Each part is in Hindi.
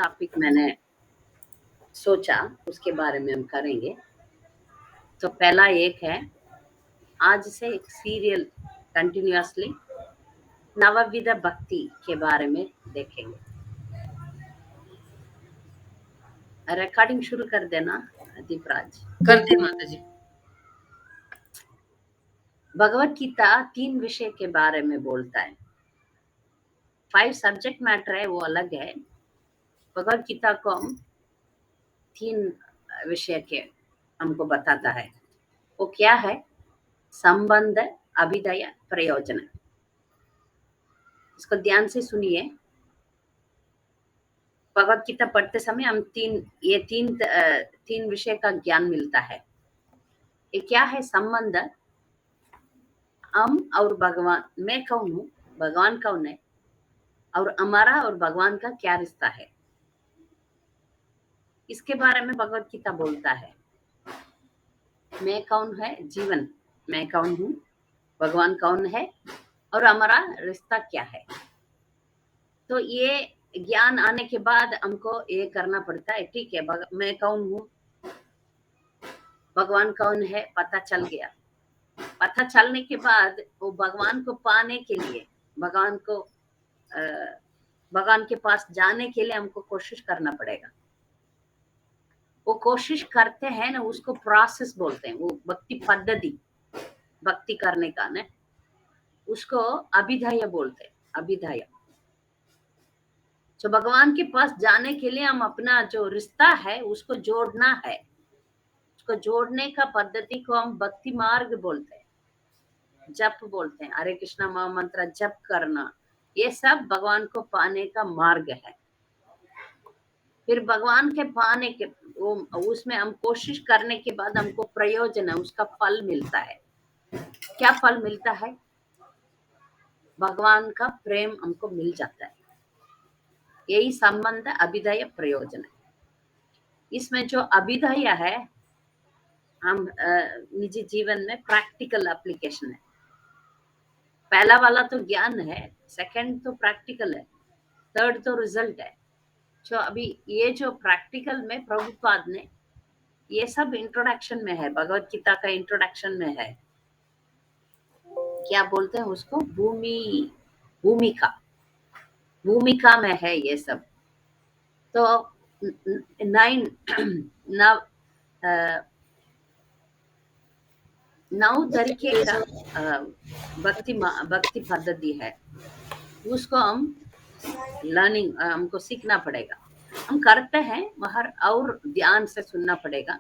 टॉपिक मैंने सोचा उसके बारे में हम करेंगे। तो पहला एक है, आज से एक सीरियल कंटिन्यूअसली नवविध भक्ति के बारे में देखेंगे। रिकॉर्डिंग शुरू कर देना दीपराज। करते माता जी। भगवत गीता 3 विषय के बारे में बोलता है। 5 सब्जेक्ट मैटर है, वो अलग है। भगवत गीता को हम 3 विषय के हमको बताता है। वो क्या है? संबंध, अभिदय, प्रयोजन। इसको ध्यान से सुनिए। भगवत गीता पढ़ते समय हम तीन विषय का ज्ञान मिलता है। ये क्या है? संबंध, हम और भगवान, मैं कौन हूँ, भगवान कौन है, और हमारा और भगवान का क्या रिश्ता है, इसके बारे में भगवत गीता बोलता है। मैं कौन है, जीवन, मैं कौन हूँ, भगवान कौन है, और हमारा रिश्ता क्या है। तो ये ज्ञान आने के बाद हमको ये करना पड़ता है। ठीक है, मैं कौन हूँ, भगवान कौन है, पता चल गया। पता चलने के बाद वो भगवान को पाने के लिए, भगवान के पास जाने के लिए हमको कोशिश करना पड़ेगा। वो कोशिश करते हैं ना, उसको प्रोसेस बोलते हैं। वो भक्ति पद्धति, भक्ति करने का ना, उसको अभिधेय बोलते हैं। अभिधेय जो भगवान के पास जाने के लिए हम अपना जो रिश्ता है उसको जोड़ना है। उसको जोड़ने का पद्धति को हम भक्ति मार्ग बोलते हैं, जप बोलते हैं। हरे कृष्णा महामंत्र जप करना, ये सब भगवान को पाने का मार्ग है। फिर भगवान के पाने के उसमें हम कोशिश करने के बाद हमको प्रयोजन है, उसका फल मिलता है। क्या फल मिलता है? भगवान का प्रेम हमको मिल जाता है। यही संबंध, अभिदय, प्रयोजन है। इसमें जो अभिदय है, हम निजी जीवन में प्रैक्टिकल एप्लीकेशन है। पहला वाला तो ज्ञान है, सेकंड तो प्रैक्टिकल है, थर्ड तो रिजल्ट है। जो अभी ये जो प्रैक्टिकल में प्रभुपाद ने ये सब इंट्रोडक्शन में है, भगवत गीता का इंट्रोडक्शन में है। क्या बोलते हैं उसको? भूमिका में है ये सब। तो 9 तरीके का भक्ति पद्धति है। उसको हम लर्निंग, हमको सीखना पड़ेगा। हम करते हैं मगर और ध्यान से सुनना पड़ेगा।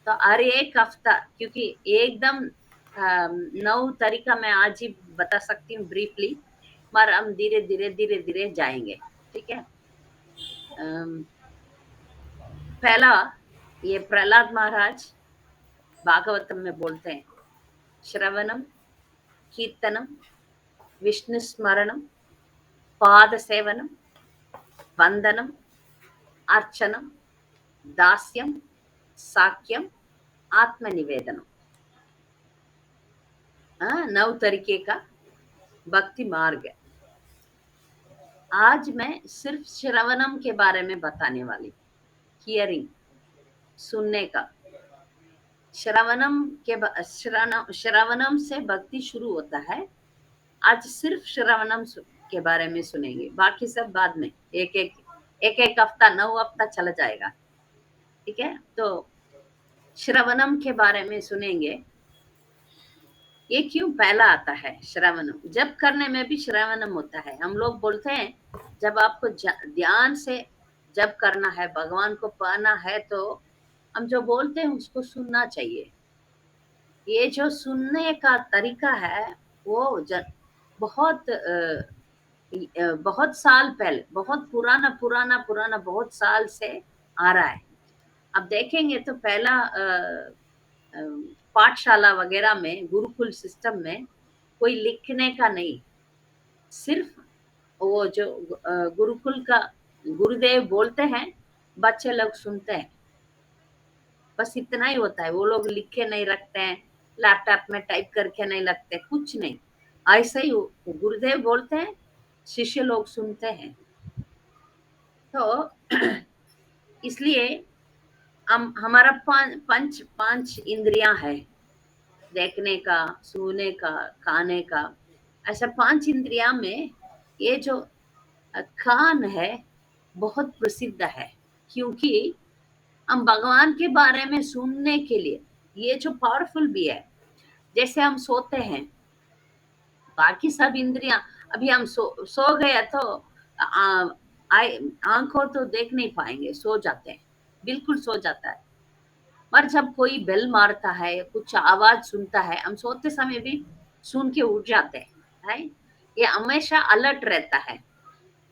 तो हर एक हफ्ता, क्योंकि एकदम 9 तरीका मैं आज ही बता सकती हूँ ब्रीफली, मगर हम धीरे धीरे जाएंगे। ठीक है। पहला, ये प्रहलाद महाराज भागवतम में बोलते हैं, श्रवणम, कीर्तनम, विष्णु स्मरणम, पाद सेवनम, वंदनम, अर्चनम, दास्यम, साक्यम, आत्मनिवेदनम। 9 तरीके का भक्ति मार्ग है। आज मैं सिर्फ श्रवणम के बारे में बताने वाली, हियरिंग, सुनने का। श्रवणम से भक्ति शुरू होता है। आज सिर्फ श्रवणम के बारे में सुनेंगे, बाकी सब बाद में। एक हफ्ता, 9 हफ्ता चला जाएगा। ठीक है। तो श्रवणम के बारे में सुनेंगे। ये क्यों पहला आता है श्रवणम? जब करने में भी श्रवणम होता है। हम लोग बोलते हैं जब आपको ध्यान से जब करना है, भगवान को पाना है, तो हम जो बोलते हैं उसको सुनना चाहिए। ये जो सुनने का तरीका है वो बहुत साल पहले, बहुत पुराना बहुत साल से आ रहा है। अब देखेंगे तो पहला पाठशाला वगैरह में, गुरुकुल सिस्टम में कोई लिखने का नहीं, सिर्फ वो जो गुरुकुल का गुरुदेव बोलते हैं, बच्चे लोग सुनते हैं, बस इतना ही होता है। वो लोग लिख के नहीं रखते हैं, लैपटॉप में टाइप करके नहीं लगते, कुछ नहीं। ऐसे ही गुरुदेव बोलते हैं, शिष्य लोग सुनते हैं। तो इसलिए हम हमारा पांच इंद्रियां है, देखने का, सुनने का, खाने का। ऐसा पांच इंद्रियां में ये जो कान है बहुत प्रसिद्ध है, क्योंकि हम भगवान के बारे में सुनने के लिए ये जो पावरफुल भी है। जैसे हम सोते हैं, बाकी सब इंद्रियां, अभी हम सो गए तो आंखों तो देख नहीं पाएंगे, सो जाते हैं, बिल्कुल सो जाता है। पर जब कोई बेल मारता है, कुछ आवाज सुनता है, हम सोते समय भी सुन के उठ जाते हैं, है? ये हमेशा अलर्ट रहता है।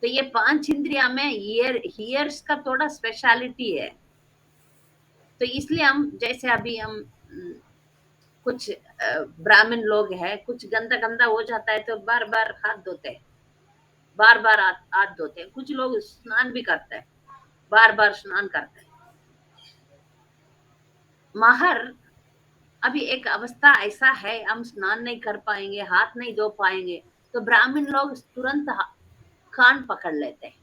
तो ये पांच इंद्रिया में हियर्स का थोड़ा स्पेशलिटी है। तो इसलिए हम, जैसे अभी हम कुछ ब्राह्मण लोग हैं, कुछ गंदा गंदा हो जाता है तो बार बार हाथ धोते हैं, बार बार हाथ धोते हैं। कुछ लोग स्नान भी करते हैं, बार बार स्नान करते हैं। महर अभी एक अवस्था ऐसा है, हम स्नान नहीं कर पाएंगे, हाथ नहीं धो पाएंगे, तो ब्राह्मण लोग तुरंत कान पकड़ लेते हैं।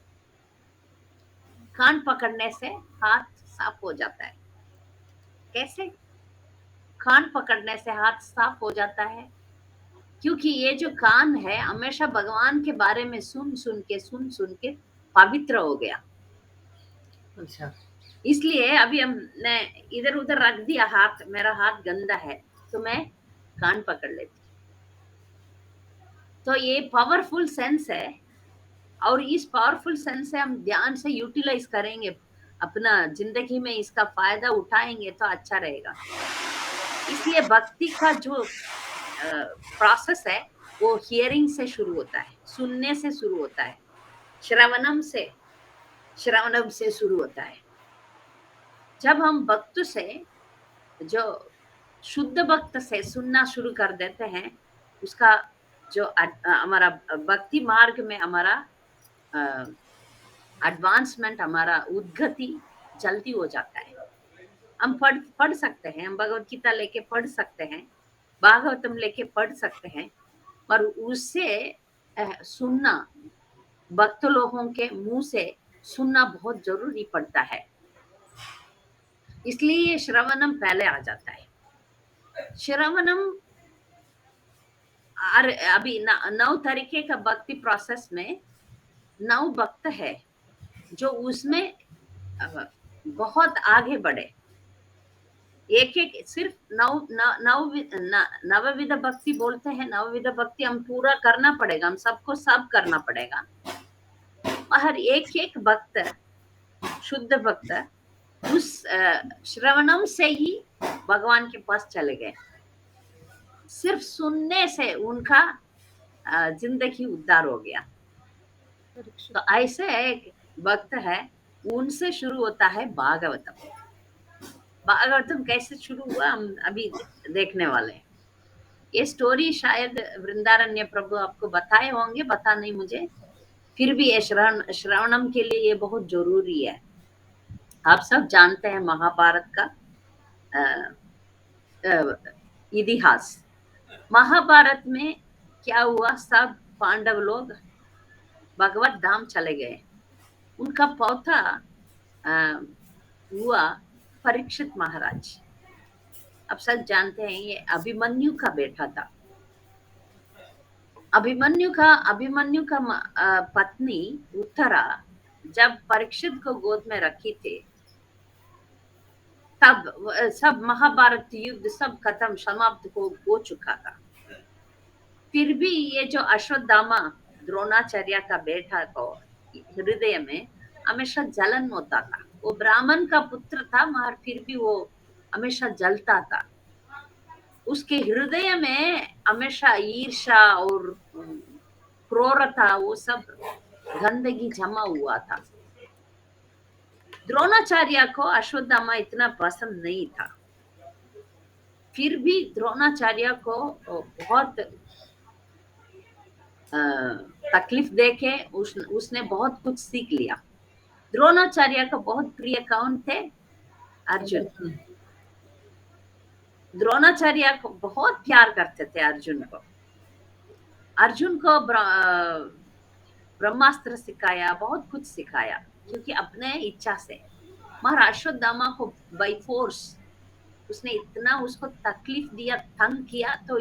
कान पकड़ने से हाथ साफ हो जाता है। कैसे कान पकड़ने से हाथ साफ हो जाता है? क्योंकि ये जो कान है हमेशा भगवान के बारे में सुन सुन के पवित्र हो गया। अच्छा। इसलिए अभी हमने इधर उधर रख दिया हाथ, मेरा हाथ गंदा है, तो मैं कान पकड़ लेती। तो ये पावरफुल सेंस है, और इस पावरफुल सेंस से हम ध्यान से यूटिलाइज करेंगे, अपना जिंदगी में इसका फायदा उठाएंगे तो अच्छा रहेगा। इसलिए भक्ति का जो प्रोसेस है वो हियरिंग से शुरू होता है, सुनने से शुरू होता है, श्रवणम से शुरू होता है। जब हम भक्त से, जो शुद्ध भक्त से सुनना शुरू कर देते हैं, उसका जो हमारा भक्ति मार्ग में हमारा एडवांसमेंट, हमारा उद्गति जल्दी हो जाता है। हम पढ़ सकते हैं, हम भगवत गीता लेके पढ़ सकते हैं, भागवतम लेके पढ़ सकते हैं, पर उससे सुनना, भक्त लोगों के मुंह से सुनना बहुत जरूरी पड़ता है। इसलिए ये श्रवणम पहले आ जाता है। श्रवणम अभी 9 तरीके का भक्ति प्रोसेस में 9 भक्त है जो उसमें बहुत आगे बढ़े। एक एक सिर्फ नवविध भक्ति बोलते हैं। नवविध भक्ति हम पूरा करना पड़ेगा, हम सबको सब करना पड़ेगा। और एक एक भक्त, शुद्ध भक्त उस श्रवणम से ही भगवान के पास चले गए। सिर्फ सुनने से उनका जिंदगी उद्धार हो गया। तो ऐसे एक भक्त है, उनसे शुरू होता है भागवतम। भागवतम कैसे शुरू हुआ हम अभी देखने वाले हैं। ये स्टोरी शायद वृंदारण्य प्रभु आपको बताए होंगे, पता नहीं मुझे, फिर भी ये श्रवणम के लिए ये बहुत जरूरी है। आप सब जानते हैं महाभारत का इतिहास। महाभारत में क्या हुआ, सब पांडव लोग भगवत धाम चले गए। उनका पौधा हुआ परीक्षित महाराज। अब सब जानते हैं ये अभिमन्यु का बेटा था। अभिमन्यु का पत्नी उत्तरा जब परीक्षित को गोद में रखी थी, तब सब महाभारत युद्ध सब खत्म, समाप्त हो चुका था। फिर भी ये जो अश्वत्थामा द्रोणाचार्य का बेटा को हृदय में हमेशा जलन होता था। वो ब्राह्मण का पुत्र था मगर फिर भी वो हमेशा जलता था। उसके हृदय में हमेशा ईर्ष्या और क्रूरता, वो सब गंदगी जमा हुआ था। द्रोणाचार्य को अश्वत्थामा इतना पसंद नहीं था। फिर भी द्रोणाचार्य को बहुत तकलीफ देके उसने बहुत कुछ सीख लिया। द्रोणाचार्य का बहुत प्रिय कौन थे? अर्जुन। द्रोणाचार्य को बहुत प्यार करते थे अर्जुन को। अर्जुन को ब्रह्मास्त्र सिखाया, बहुत कुछ सिखाया, क्योंकि अपने इच्छा से। मगर अश्वत्थामा को बाई फोर्स उसने इतना उसको तकलीफ दिया, तंग किया, तो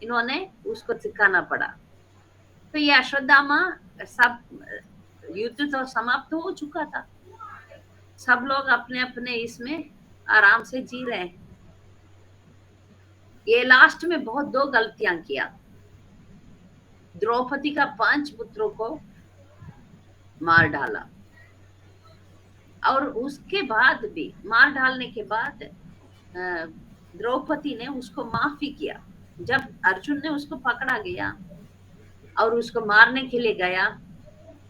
इन्होंने उसको सिखाना पड़ा। तो ये अश्वत्थामा, सब युद्ध तो समाप्त हो चुका था, सब लोग अपने अपने इसमें आराम से जी रहे हैं। ये लास्ट में बहुत दो गलतियां किया। द्रौपदी का 5 पुत्रों को मार डाला, और उसके बाद भी मार डालने के बाद द्रौपदी ने उसको माफी किया। जब अर्जुन ने उसको पकड़ा गया और उसको मारने के लिए गया,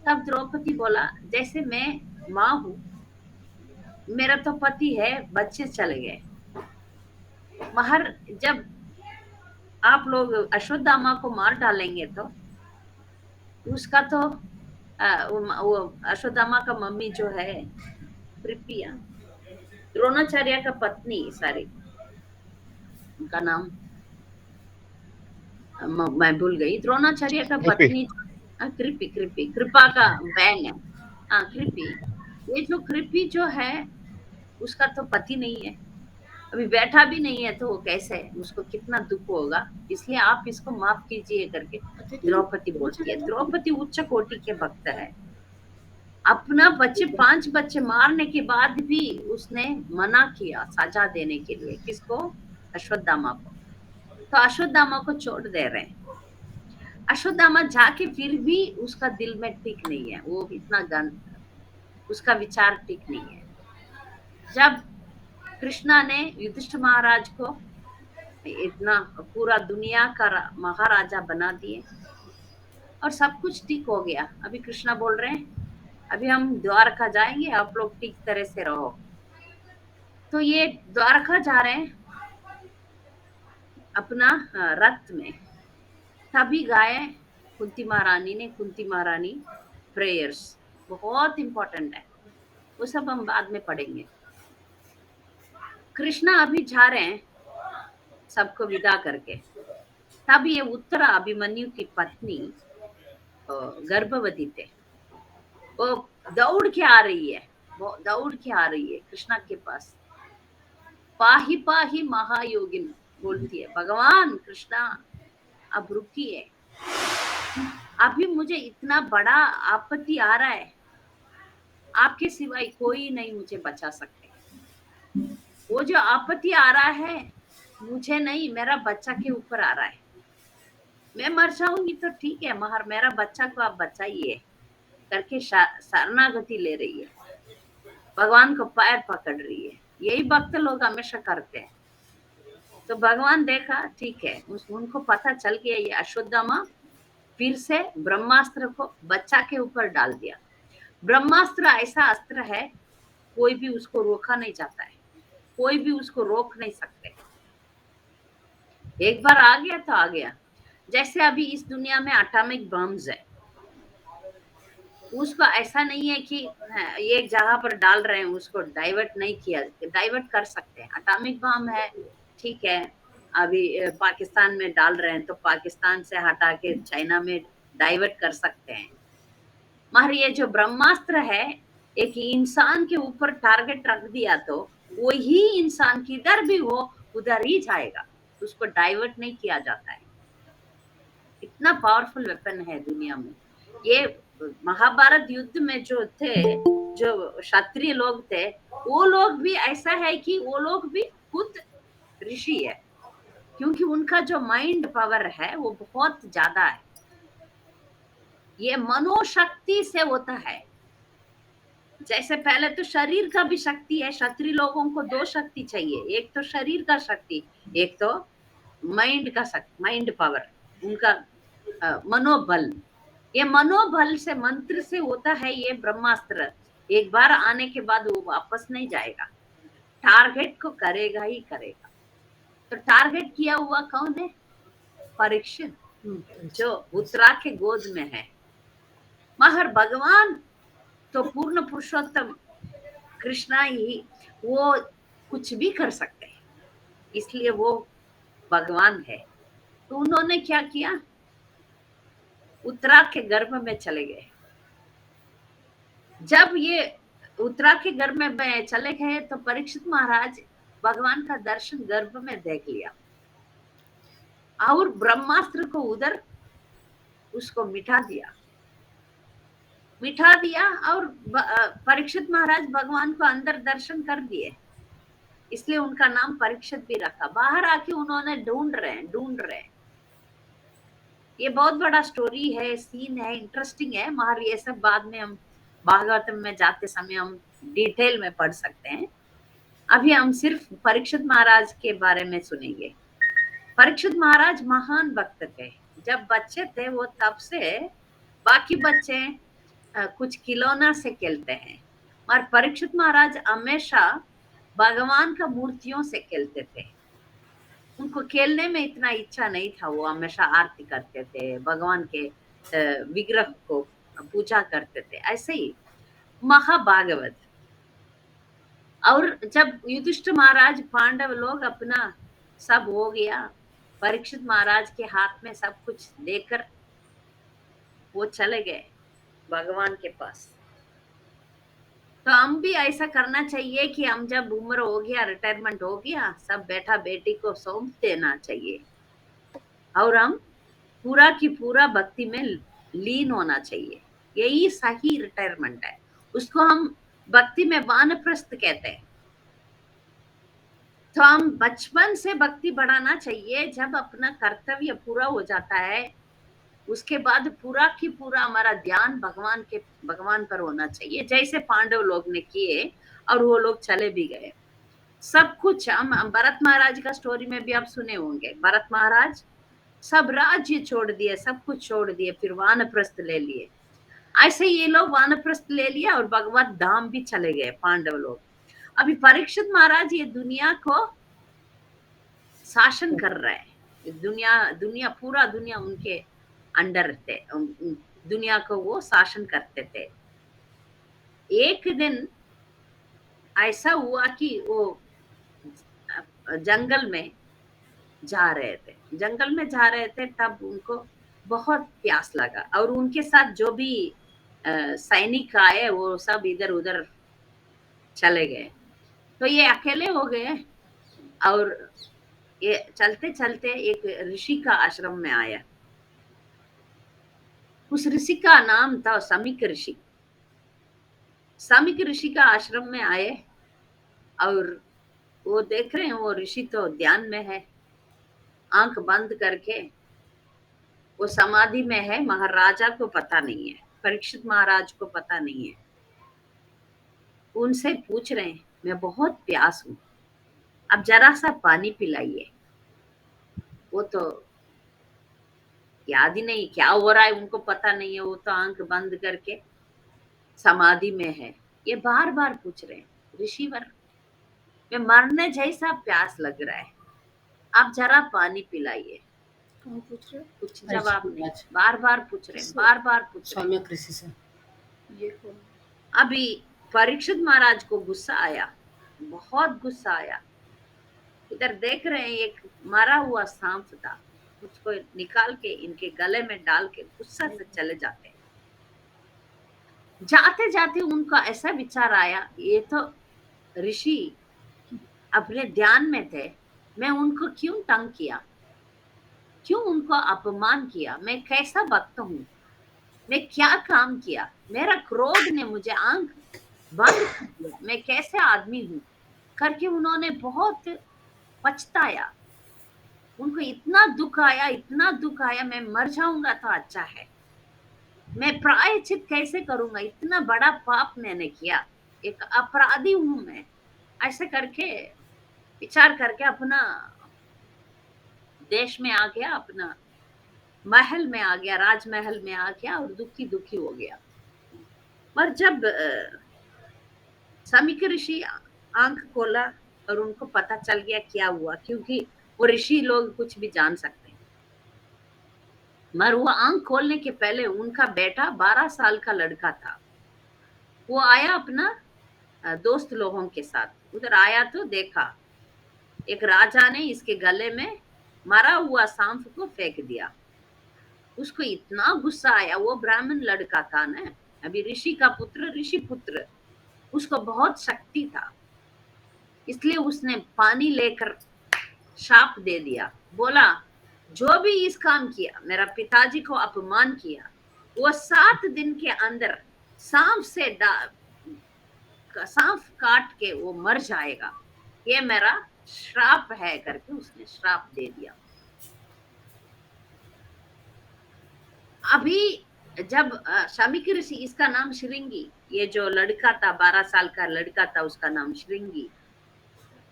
तब द्रौपदी बोला, जैसे मैं माँ हूं, मेरा तो पति है, बच्चे चले गए, मगर जब आप लोग अश्वत्थामा को मार डालेंगे तो उसका तो वो अश्वत्थामा का मम्मी जो है कृपिया, द्रोणाचार्य का पत्नी, सारी उनका नाम मैं भूल गई, द्रोणाचार्य का कृपि पत्नी, कृपि, कृपि कृपा का बहन है, हाँ कृपि। ये जो कृपि जो है उसका तो पति नहीं है, अभी बैठा भी नहीं है, तो वो कैसे है, उसको कितना दुख होगा। इसलिए आप इसको माफ कीजिए करके द्रौपदी बोलती है। द्रौपदी उच्च कोटि के भक्त है। अपना बच्चे 5 बच्चे मारने के बाद भी उसने मना किया सजा देने के लिए, किसको? अश्वत्थामा को। तो अश्वत्थामा को छोड़ दे रहे हैं। अश्वत्थामा जाके फिर भी उसका दिल में ठीक नहीं है, वो इतना उसका विचार ठीक नहीं है। जब कृष्णा ने युधिष्ठिर महाराज को इतना पूरा दुनिया का महाराजा बना दिए और सब कुछ ठीक हो गया, अभी कृष्णा बोल रहे हैं अभी हम द्वारका जाएंगे, आप लोग ठीक तरह से रहो। तो ये द्वारका जा रहे हैं अपना रथ में, तभी गाए कुंती महारानी ने, कुंती महारानी प्रेयर्स, बहुत इंपॉर्टेंट है, वो सब हम बाद में पढ़ेंगे। कृष्णा अभी जा रहे हैं सबको विदा करके, तब ये उत्तरा अभिमन्यु की पत्नी गर्भवती थे, वो दौड़ के आ रही है, वो दौड़ के आ रही है कृष्णा के पास, पाही पाही महायोगिन बोलती है, भगवान कृष्णा अब रुकिए, अभी मुझे इतना बड़ा आपत्ति आ रहा है, आपके सिवाय कोई नहीं मुझे बचा सकते। वो जो आपत्ति आ रहा है मुझे नहीं, मेरा बच्चा के ऊपर आ रहा है, मैं मर जाऊंगी तो ठीक है, मगर मेरा बच्चा को आप बचाइए करके शरणागति ले रही है, भगवान को पैर पकड़ रही है। यही भक्त लोग हमेशा करते हैं। तो भगवान देखा ठीक है, उनको पता चल गया ये अश्वत्थामा फिर से ब्रह्मास्त्र को बच्चा के ऊपर डाल दिया। ब्रह्मास्त्र ऐसा अस्त्र है, कोई भी उसको रोका नहीं जाता है, कोई भी उसको रोक नहीं सकते, एक बार आ गया तो आ गया। जैसे अभी इस दुनिया में एटॉमिक बम्स है, उसको ऐसा नहीं है कि एक जगह पर डाल रहे हैं उसको डाइवर्ट नहीं किया, डाइवर्ट कर सकते हैं। एटॉमिक बम है, ठीक है, अभी पाकिस्तान में डाल रहे हैं तो पाकिस्तान से हटा के चाइना में डाइवर्ट कर सकते हैं, मगर ये जो ब्रह्मास्त्र है एक इंसान के ऊपर टारगेट रख दिया तो वही इंसान किधर भी हो उधर ही जाएगा, उसको डाइवर्ट नहीं किया जाता है। इतना पावरफुल वेपन है दुनिया में। ये महाभारत युद्ध में जो थे, जो क्षत्रिय लोग थे, वो लोग भी ऐसा है कि वो लोग भी खुद ऋषि है, क्योंकि उनका जो माइंड पावर है वो बहुत ज्यादा है, ये मनोशक्ति से होता है। जैसे पहले तो शरीर का भी शक्ति है, क्षत्रिय लोगों को 2 शक्ति चाहिए, एक तो शरीर का शक्ति, एक तो माइंड का शक्ति, माइंड पावर, उनका मनोबल। ये मनोबल से, मंत्र से होता है ये ब्रह्मास्त्र, एक बार आने के बाद वो वापस नहीं जाएगा, टारगेट को करेगा ही करेगा। तो टारगेट किया हुआ कौन है? परीक्षित, जो उत्तरा के गोद में है। मगर भगवान तो पूर्ण पुरुषोत्तम कृष्णा ही, वो कुछ भी कर सकते हैं, इसलिए वो भगवान है। तो उन्होंने क्या किया, उत्तरा के गर्भ में चले गए। जब ये उत्तरा के गर्भ में चले गए तो परीक्षित महाराज भगवान का दर्शन गर्भ में देख लिया और ब्रह्मास्त्र को उधर उसको मिठा दिया और परीक्षित महाराज भगवान को अंदर दर्शन कर दिए, इसलिए उनका नाम परीक्षित भी रखा। बाहर आके उन्होंने ढूंढ रहे। ये बहुत बड़ा स्टोरी है, सीन है, इंटरेस्टिंग है, मगर ये सब बाद में हम भागवतम में जाते समय हम डिटेल में पढ़ सकते हैं। अभी हम सिर्फ परीक्षित महाराज के बारे में सुनेंगे। परीक्षित महाराज महान भक्त थे। जब बच्चे थे वो तब से बाकी बच्चे कुछ खिलौना से खेलते हैं, और परीक्षित महाराज हमेशा भगवान का मूर्तियों से खेलते थे। उनको खेलने में इतना इच्छा नहीं था, वो हमेशा आरती करते थे, भगवान के विग्रह को पूजा करते थे। ऐसे ही महाभागवत। और जब युधिष्ठिर महाराज पांडव लोग अपना सब हो गया, परीक्षित महाराज के हाथ में सब कुछ देकर वो चले गए भगवान के पास। तो हम भी ऐसा करना चाहिए कि हम जब उम्र हो गया, रिटायरमेंट हो गया, सब बेटा बेटी को सौंप देना चाहिए और हम पूरा की पूरा भक्ति में लीन होना चाहिए। यही सही रिटायरमेंट है। उसको हम भक्ति में वानप्रस्थ कहते हैं। तो हम बचपन से भक्ति बढ़ाना चाहिए। जब अपना कर्तव्य पूरा हो जाता है उसके बाद पूरा की पूरा हमारा ध्यान भगवान पर होना चाहिए, जैसे पांडव लोग ने किए और वो लोग चले भी गए। सब कुछ हम भरत महाराज का स्टोरी में भी आप सुने होंगे। भरत महाराज सब राज्य छोड़ दिए, सब कुछ छोड़ दिए, फिर वानप्रस्थ ले लिए। ऐसे ये लोग वानप्रस्थ ले लिया और भगवत धाम भी चले गए पांडव लोग। अभी परीक्षित महाराज ये दुनिया को शासन कर रहा है। पूरा दुनिया उनके अंडर थे, दुनिया को वो शासन करते थे। एक दिन ऐसा हुआ कि वो जंगल में जा रहे थे, तब उनको बहुत प्यास लगा और उनके साथ जो भी सैनिक आए वो सब इधर उधर चले गए। तो ये अकेले हो गए और ये चलते चलते एक ऋषि का आश्रम में आया। उस ऋषि का नाम था समीक ऋषि। समीक ऋषि का आश्रम में आए और वो देख रहे हैं वो ऋषि तो ध्यान में है, आंख बंद करके वो समाधि में है। महाराजा को पता नहीं है, परीक्षित महाराज को पता नहीं है। उनसे पूछ रहे हैं मैं बहुत प्यास हूं, अब जरा सा पानी पिलाइए। वो तो याद ही नहीं क्या हो रहा है, उनको पता नहीं है, वो तो आंख बंद करके समाधि में है। ये बार बार पूछ रहे हैं ऋषिवर मैं मरने जैसा प्यास लग रहा है, आप जरा पानी पिलाइए। कौन पूछ रहे? कुछ जवाब नहीं, बार बार पूछ रहे सौम्य कृषि से। ये कौन? अभी परीक्षित महाराज को गुस्सा आया, बहुत गुस्सा आया। इधर देख रहे हैं एक मरा हुआ सांप था, उसको निकाल के इनके गले में डाल के गुस्सा से चले जाते हैं। जाते जाते उनका ऐसा विचार आया ये तो ऋषि अपने ध्यान में थे, मैं उनको क्यों तंग किया, क्यों उनको अपमान किया, मैं कैसा भक्त हूँ, मैं क्या काम किया, मेरा क्रोध ने मुझे आंख बंद कर दिया, मैं कैसे आदमी हूँ करके उन्होंने बहुत पछताया। उनको इतना दुख आया, मैं मर जाऊंगा तो अच्छा है, मैं प्रायश्चित कैसे करूंगा, इतना बड़ा पाप मैंने किया, एक अपराधी हूं मैं। ऐसे करके विचार करके अपना देश में आ गया, अपना महल में आ गया, राजमहल में आ गया और दुखी दुखी हो गया। पर जब समीक ऋषि आंख खोला और उनको पता चल गया क्या हुआ, क्योंकि वो ऋषि लोग कुछ भी जान सकते हैं। मगर वो आंख खोलने के पहले उनका बेटा 12 साल का लड़का था, वो आया अपना दोस्त लोगों के साथ। उधर आया तो देखा एक राजा ने इसके गले में मरा हुआ सांप को फेंक दिया। उसको इतना गुस्सा आया, वो ब्राह्मण लड़का था ना, अभी ऋषि का पुत्र, ऋषि पुत्र, उसको बहुत शक्ति था, इसलिए उसने पानी लेकर शाप दे दिया। बोला जो भी इस काम किया, मेरा पिताजी को अपमान किया, वो 7 दिन के अंदर सांप काट के वो मर जाएगा, ये मेरा श्राप है करके उसने श्राप दे दिया। अभी जब शमीक ऋषि, इसका नाम श्रृंगी, ये जो लड़का था 12 साल का लड़का था, उसका नाम श्रृंगी,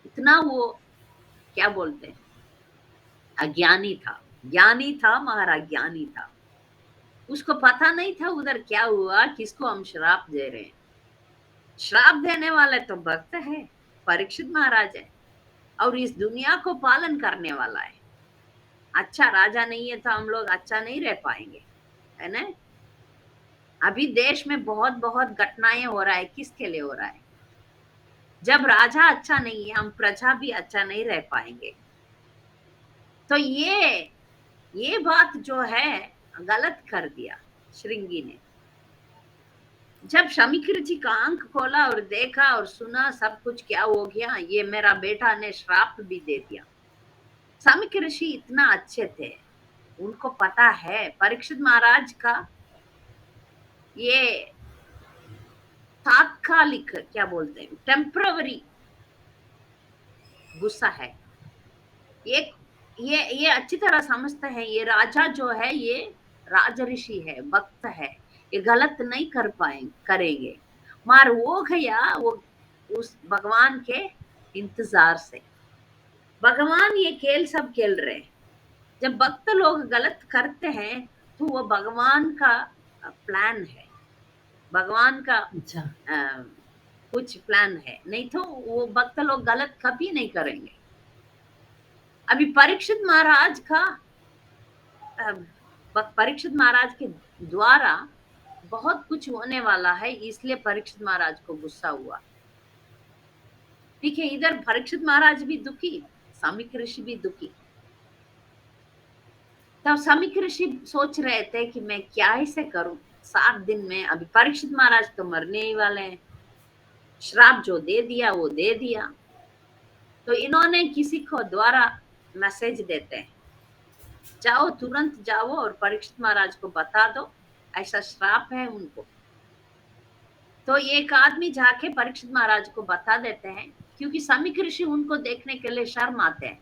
इतना वो क्या बोलते हैं, अज्ञानी था, ज्ञानी था मगर अज्ञानी था। उसको पता नहीं था उधर क्या हुआ, किसको हम श्राप दे रहे हैं। श्राप देने वाले तो भक्त है, परीक्षित महाराज है, और इस दुनिया को पालन करने वाला है। अच्छा राजा नहीं है तो हम लोग अच्छा नहीं रह पाएंगे, है ना। अभी देश में बहुत बहुत घटनाएं हो रहा है, किसके लिए हो रहा है? जब राजा अच्छा नहीं है, हम प्रजा भी अच्छा नहीं रह पाएंगे। तो ये बात जो है गलत कर दिया श्रृंगी ने। जब शमीक ऋषि का आंख खोला और देखा और सुना सब कुछ क्या हो गया, ये मेरा बेटा ने श्राप भी दे दिया। शमीक ऋषि इतना अच्छे थे, उनको पता है परीक्षित महाराज का ये तात्कालिक क्या बोलते हैं, टेम्पररी गुस्सा है। ये अच्छी तरह समझते हैं, ये राजा जो है ये राजऋषि है, भक्त है, ये गलत नहीं करेंगे। मार वो गया वो उस भगवान के इंतजार से। भगवान ये खेल सब खेल रहे हैं। जब भक्त लोग गलत करते हैं तो वो भगवान का प्लान है, भगवान का अच्छा। कुछ प्लान है, नहीं तो वो भक्त लोग गलत कभी नहीं करेंगे। अभी परीक्षित महाराज का परीक्षित महाराज के द्वारा बहुत कुछ होने वाला है, इसलिए परीक्षित महाराज को गुस्सा हुआ। ठीक है, इधर परीक्षित महाराज भी दुखी, शमीक ऋषि भी दुखी। तब शमीक ऋषि सोच रहे थे कि मैं क्या ऐसे करूं, 7 दिन में अभी परीक्षित महाराज तो मरने ही वाले हैं, श्राप जो दे दिया वो दे दिया। तो इन्होंने किसी को द्वारा मैसेज देते हैं, जाओ तुरंत जाओ और परीक्षित महाराज को बता दो ऐसा श्राप है उनको। तो एक आदमी जाके परीक्षित महाराज को बता देते हैं, क्योंकि शमीक ऋषि उनको देखने के लिए शर्म आते हैं।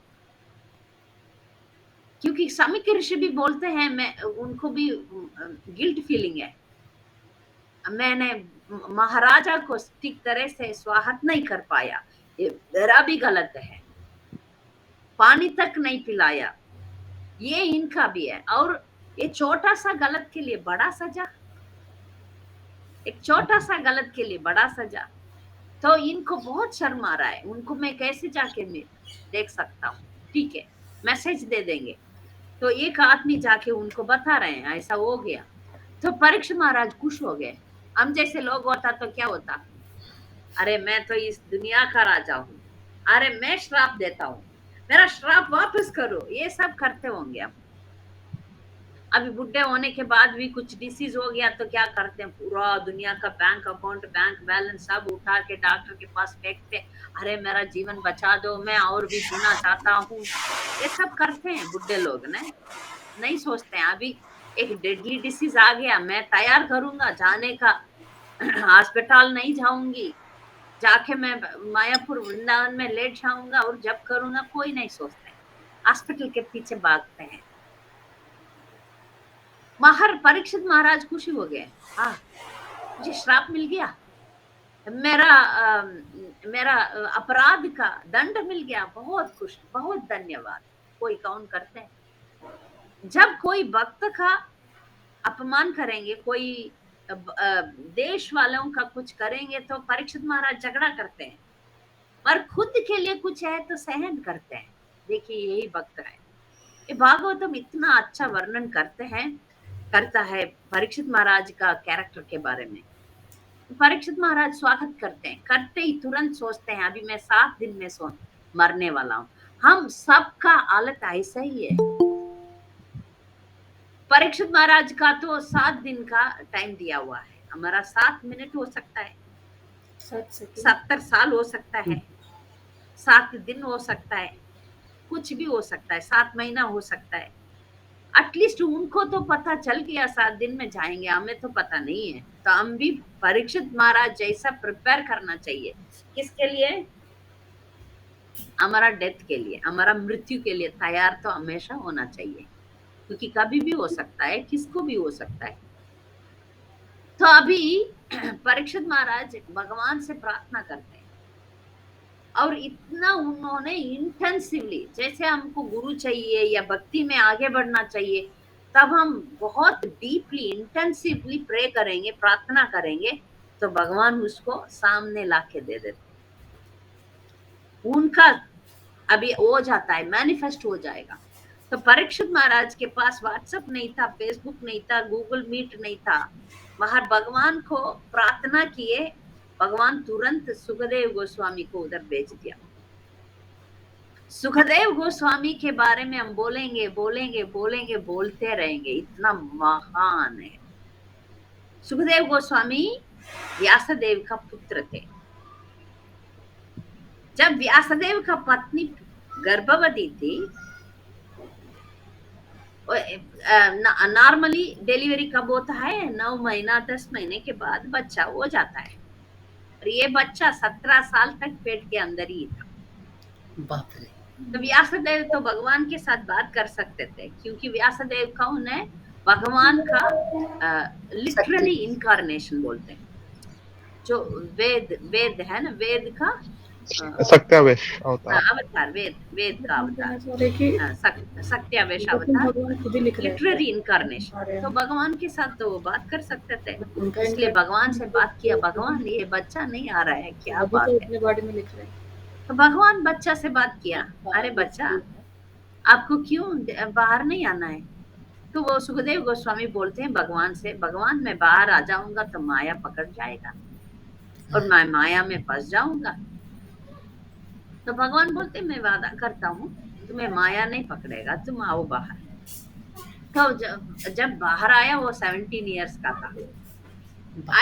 क्योंकि शमीक ऋषि भी बोलते हैं, मैं उनको भी गिल्ट फीलिंग है, मैंने महाराजा को ठीक तरह से स्वागत नहीं कर पाया, ये मेरा भी गलत है, पानी तक नहीं पिलाया, ये इनका भी है। और ये छोटा सा गलत के लिए बड़ा सजा, एक छोटा सा गलत के लिए बड़ा सजा। तो इनको बहुत शर्म आ रहा है, उनको मैं कैसे जाके देख सकता हूँ। ठीक है, मैसेज दे देंगे। तो एक आदमी जाके उनको बता रहे हैं ऐसा हो गया। तो परीक्षित महाराज खुश हो गए। हम जैसे लोग होता तो क्या होता, अरे मैं तो इस दुनिया का राजा हूँ, अरे मैं श्राप देता हूँ, मेरा श्राप वापस करो, ये सब करते होंगे। हम अभी बुढ़े होने के बाद भी कुछ डिसीज हो गया तो क्या करते हैं, पूरा दुनिया का बैंक अकाउंट, बैंक बैलेंस सब उठा के डॉक्टर के पास फेंकते, अरे मेरा जीवन बचा दो, मैं और भी जीना चाहता हूँ। ये सब करते हैं बुढ़े लोग ने, नहीं सोचते हैं अभी एक डेडली डिसीज आ गया, मैं तैयार करूंगा जाने का, अस्पताल नहीं जाऊंगी, जाके मैं मायापुर वृंदावन में लेट जाऊंगा और जब करूंगा, कोई नहीं सोचते, हॉस्पिटल के पीछे भागते हैं। परीक्षित महाराज खुशी हो गए, हाँ मुझे श्राप मिल गया, मेरा अपराध का दंड मिल गया, बहुत खुश, बहुत धन्यवाद। कोई कौन करते हैं, जब कोई भक्त का अपमान करेंगे, कोई देश वालों का कुछ करेंगे तो परीक्षित महाराज झगड़ा करते हैं, पर खुद के लिए कुछ है तो सहन करते हैं। देखिए यही भक्त है। ये भागवतम इतना अच्छा वर्णन करता है परीक्षित महाराज का कैरेक्टर के बारे में। परीक्षित महाराज स्वागत करते हैं, करते ही तुरंत सोचते हैं अभी मैं 7 दिन में मरने वाला हूँ। हम सबका हालत ऐसा ही है। परीक्षित महाराज का तो 7 दिन का टाइम दिया हुआ है, हमारा 7 मिनट हो सकता है। 7 सेकंड 70 साल हो सकता है, 7 दिन हो सकता है, कुछ भी हो सकता है, 7 महीना हो सकता है। एटलीस्ट उनको तो पता चल गया 7 दिन में जाएंगे, हमें तो पता नहीं है। तो हम भी परीक्षित महाराज जैसा प्रिपेयर करना चाहिए। किसके लिए? हमारा डेथ के लिए, हमारा मृत्यु के लिए तैयार तो हमेशा होना चाहिए, क्योंकि कभी भी हो सकता है, किसको भी हो सकता है। तो अभी परीक्षित महाराज भगवान से प्रार्थना करते हैं, और इतना उन्होंने इंटेंसिवली, जैसे हमको गुरु चाहिए या भक्ति में आगे बढ़ना चाहिए, तब हम बहुत डीपली इंटेंसिवली प्रे करेंगे, प्रार्थना करेंगे, तो भगवान उसको सामने लाके दे देते, उनका अभी हो जाता है, मैनिफेस्ट हो जाएगा। तो परीक्षित महाराज के पास व्हाट्सएप नहीं था, फेसबुक नहीं था, गूगल मीट नहीं था, वहां भगवान को प्रार्थना किए, भगवान तुरंत सुखदेव गोस्वामी को उधर भेज दिया। सुखदेव गोस्वामी के बारे में हम बोलेंगे बोलेंगे बोलेंगे, बोलते रहेंगे, इतना महान है। सुखदेव गोस्वामी व्यासदेव का पुत्र थे। जब व्यासदेव का पत्नी गर्भवती थी, नॉर्मली डिलीवरी कब होता है? 9 महीना 10 महीने के बाद बच्चा हो जाता है, और ये बच्चा 17 साल तक पेट के अंदर ही था। बाप रे। तो व्यासदेव तो भगवान के साथ बात कर सकते थे, क्योंकि व्यासदेव कौन है? भगवान का लिटरली इनकारनेशन बोलते हैं। जो वेद है ना, वेद का सत्यावेश अवतार, अवतार, वेद का अवतार, कि सत्यावेश अवतार, भगवान खुद ही लिख रहे हैं। Literary incarnation. तो भगवान के साथ तो वो बात कर सकते थे, उनका इसलिए भगवान से बात किया, भगवान ये बच्चा नहीं आ रहा है, क्या अभी बात तो है? अपने बारे में लिख रहे हैं। तो भगवान बच्चा से बात किया, अरे बच्चा, आपको क्यों बाहर नहीं आना है? तो वो सुखदेव गोस्वामी बोलते हैं भगवान से, भगवान मैं बाहर आ जाऊंगा तो माया पकड़ जाएगा, और मैं माया में फंस जाऊंगा। तो भगवान बोलते मैं वादा करता हूँ, तुम्हें माया नहीं पकड़ेगा, तुम आओ बाहर। तो जब बाहर आया, वो 17 इयर्स का था।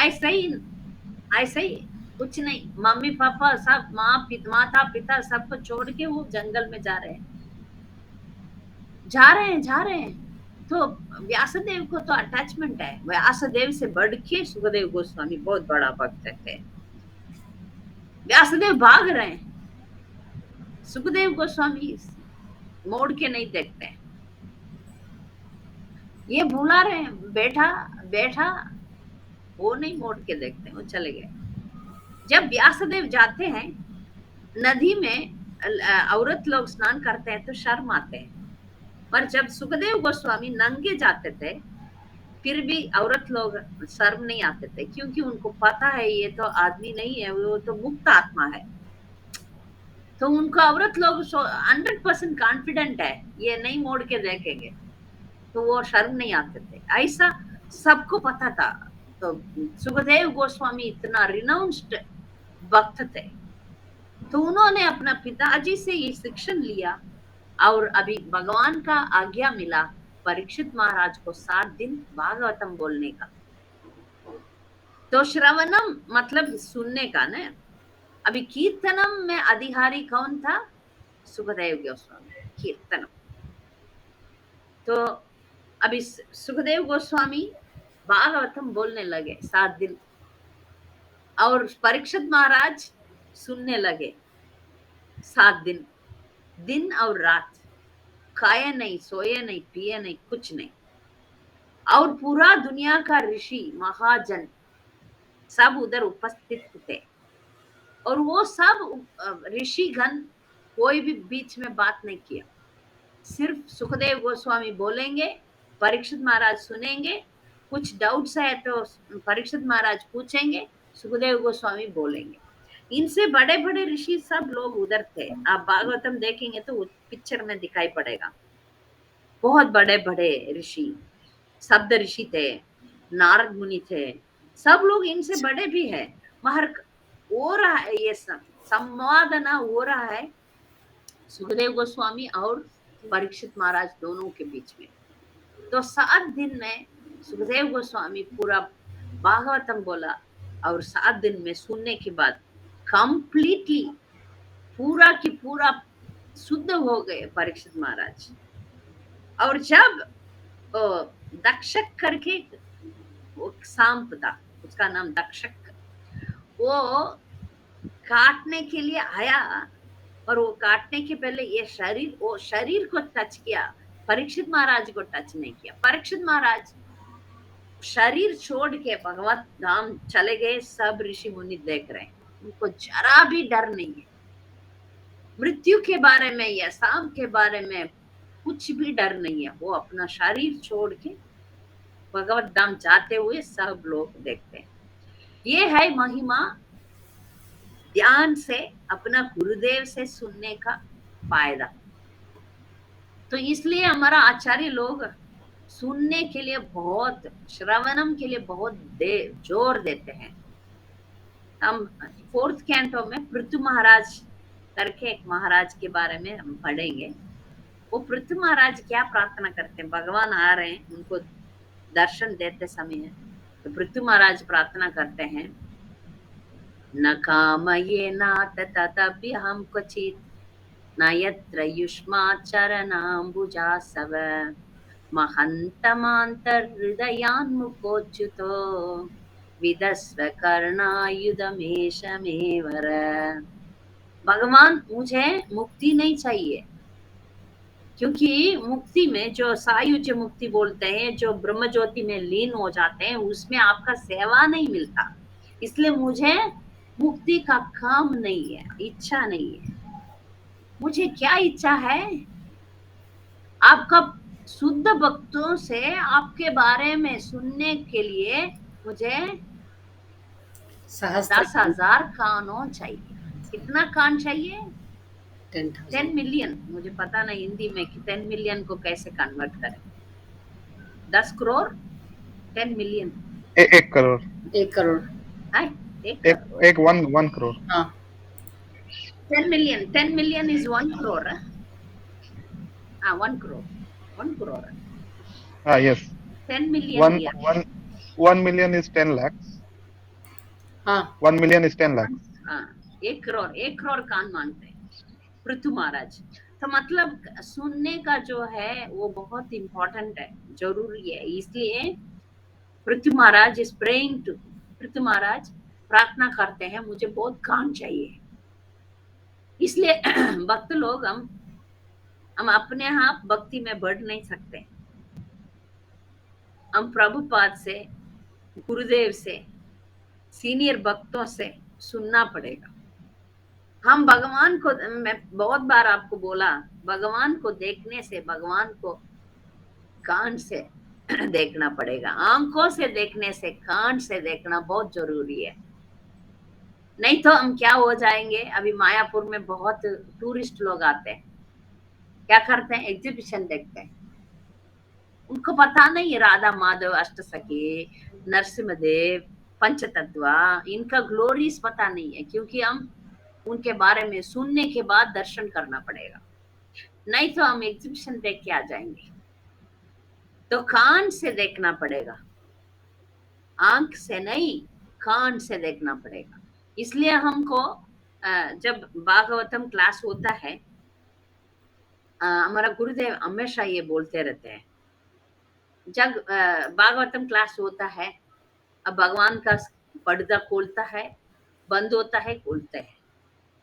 ऐसे ही कुछ नहीं, मम्मी पापा सब, माता पिता सबको छोड़ के वो जंगल में जा रहे हैं। तो व्यासदेव को तो अटैचमेंट है, व्यासदेव से बढ़ के सुखदेव गोस्वामी बहुत बड़ा भक्त थे। व्यासदेव भाग रहे हैं, सुखदेव गोस्वामी मोड़ के नहीं देखते, ये बुला रहे हैं, बेटा बेटा, वो नहीं मोड़ के देखते, वो चले गए। जब व्यासदेव जाते हैं नदी में, औरत लोग स्नान करते हैं तो शर्म आते हैं, पर जब सुखदेव गोस्वामी नंगे जाते थे, फिर भी औरत लोग शर्म नहीं आते थे, क्योंकि उनको पता है ये तो आदमी नहीं है, वो तो मुक्त आत्मा है। तो उनको औरत लोग 100% कॉन्फिडेंट है, ये नहीं मोड़ के देखेंगे, तो वो शर्म नहीं आते थे, ऐसा सबको पता था। तो सुखदेव गोस्वामी इतना रिनाउंस्ड भक्त थे, तो उन्होंने अपना पिताजी से ये शिक्षण लिया, और अभी भगवान का आज्ञा मिला परीक्षित महाराज को 7 दिन भागवतम बोलने का। तो श्रवणम मतलब सुनने का ना। अभी कीर्तनम में अधिकारी कौन था? सुखदेव गोस्वामी, कीर्तनम। तो अभी सुखदेव गोस्वामी भागवतम बोलने लगे 7 दिन, और परीक्षित महाराज सुनने लगे 7 दिन, दिन और रात, खाए नहीं, सोए नहीं, पिए नहीं, कुछ नहीं। और पूरा दुनिया का ऋषि महाजन सब उधर उपस्थित थे, और वो सब ऋषि गण कोई भी बीच में बात नहीं किया, सिर्फ सुखदेव गोस्वामी बोलेंगे, परीक्षित महाराज सुनेंगे, कुछ डाउट्स है तो परीक्षित महाराज पूछेंगे, सुखदेव गोस्वामी बोलेंगे। इनसे बड़े बड़े ऋषि सब लोग उधर थे, आप भागवतम देखेंगे तो पिक्चर में दिखाई पड़ेगा, बहुत बड़े बड़े ऋषि, शब्द ऋषि थे, नारद मुनि थे, सब लोग इनसे बड़े भी है। मगर हो रहा है ये सब संवादना हो रहा है सुखदेव गोस्वामी और परीक्षित महाराज दोनों के बीच में। तो 7 दिन में सुखदेव गोस्वामी पूरा भागवतम बोला, और 7 दिन में सुनने के बाद कंप्लीटली पूरा की पूरा शुद्ध हो गए परीक्षित महाराज। और जब दक्षक करके वो सांप था, उसका नाम दक्षक, वो काटने के लिए आया, और वो काटने के पहले ये वो शरीर को टच किया, परीक्षित महाराज को टच नहीं किया। परीक्षित महाराज शरीर छोड़ के भगवत धाम चले गए। सब ऋषि मुनि देख रहे हैं, उनको जरा भी डर नहीं है मृत्यु के बारे में या सांप के बारे में, कुछ भी डर नहीं है। वो अपना शरीर छोड़ के भगवत धाम जाते हुए सब लोग देखते हैं। ये है महिमा ध्यान से अपना गुरुदेव से सुनने का फायदा। तो इसलिए हमारा आचार्य लोग सुनने के लिए बहुत, श्रवणम के लिए बहुत जोर देते हैं। हम 4th कैंटो में पृथु महाराज करके एक महाराज के बारे में हम पढ़ेंगे। वो पृथु महाराज क्या प्रार्थना करते हैं, भगवान आ रहे हैं उनको दर्शन देते समय, तो पृथु महाराज प्रार्थना करते हैं, न कामये नाथ तदभ्यहं क्वचित्, न यत्र युष्माचरणाम्बुजासव, महन्तमान्तर्हृदयान्मुखोच्युतो, विदस्व कर्णायुधमेषमेवर। भगवान मुझे मुक्ति नहीं चाहिए, क्योंकि मुक्ति में जो सायुज्य मुक्ति बोलते हैं, जो ब्रह्म ज्योति में लीन हो जाते हैं, उसमें आपका सेवा नहीं मिलता। इसलिए मुझे मुक्ति का काम नहीं है, इच्छा नहीं है। मुझे क्या इच्छा है, आपका शुद्ध भक्तों से आपके बारे में सुनने के लिए मुझे 10,000 कानों चाहिए। कितना कान चाहिए? 10 मिलियन। मुझे पता नहीं हिंदी में कि 10 मिलियन को कैसे कन्वर्ट करें। 10 करोड़, 10 मिलियन, 1 करोड़, 1 करोड़ है, 1 करोड़। हाँ, 10 million, 10 million is 1 crore. 1 crore, 1 crore. Yes. 10 million here. 1 million is 10 lakhs. हाँ, 1 million is 10 lakhs. 1 करोड़ कान मांगते हैं पृथु महाराज। तो मतलब सुनने का जो है वो बहुत इम्पोर्टेंट है, जरूरी है। इसलिए पृथु महाराज इज प्रेइंग टू, पृथु महाराज प्रार्थना करते हैं, मुझे बहुत कान चाहिए। इसलिए भक्त लोग हम अपने आप भक्ति में बढ़ नहीं सकते। हम प्रभुपाद से, गुरुदेव से, सीनियर भक्तों से सुनना पड़ेगा। हम भगवान को, मैं बहुत बार आपको बोला, भगवान को देखने से, भगवान को कान से देखना पड़ेगा। आंखों से देखने से, कान से देखना बहुत जरूरी है। नहीं तो हम क्या हो जाएंगे। अभी मायापुर में बहुत टूरिस्ट लोग आते हैं, क्या करते हैं, एग्जीबिशन देखते हैं। उनको पता नहीं राधा माधव, अष्टसखी, नरसिंहदेव, पंचतत्व, इनका ग्लोरीज पता नहीं है, क्योंकि हम उनके बारे में सुनने के बाद दर्शन करना पड़ेगा। नहीं तो हम एग्जीबिशन देख के आ जाएंगे। तो कान से देखना पड़ेगा, आंख से नहीं, कान से देखना पड़ेगा। इसलिए हमको जब भागवतम क्लास होता है, हमारा गुरुदेव हमेशा ये बोलते रहते हैं, जब भागवतम क्लास होता है, अब भगवान का पर्दा खोलता है, बंद होता है, खोलते हैं,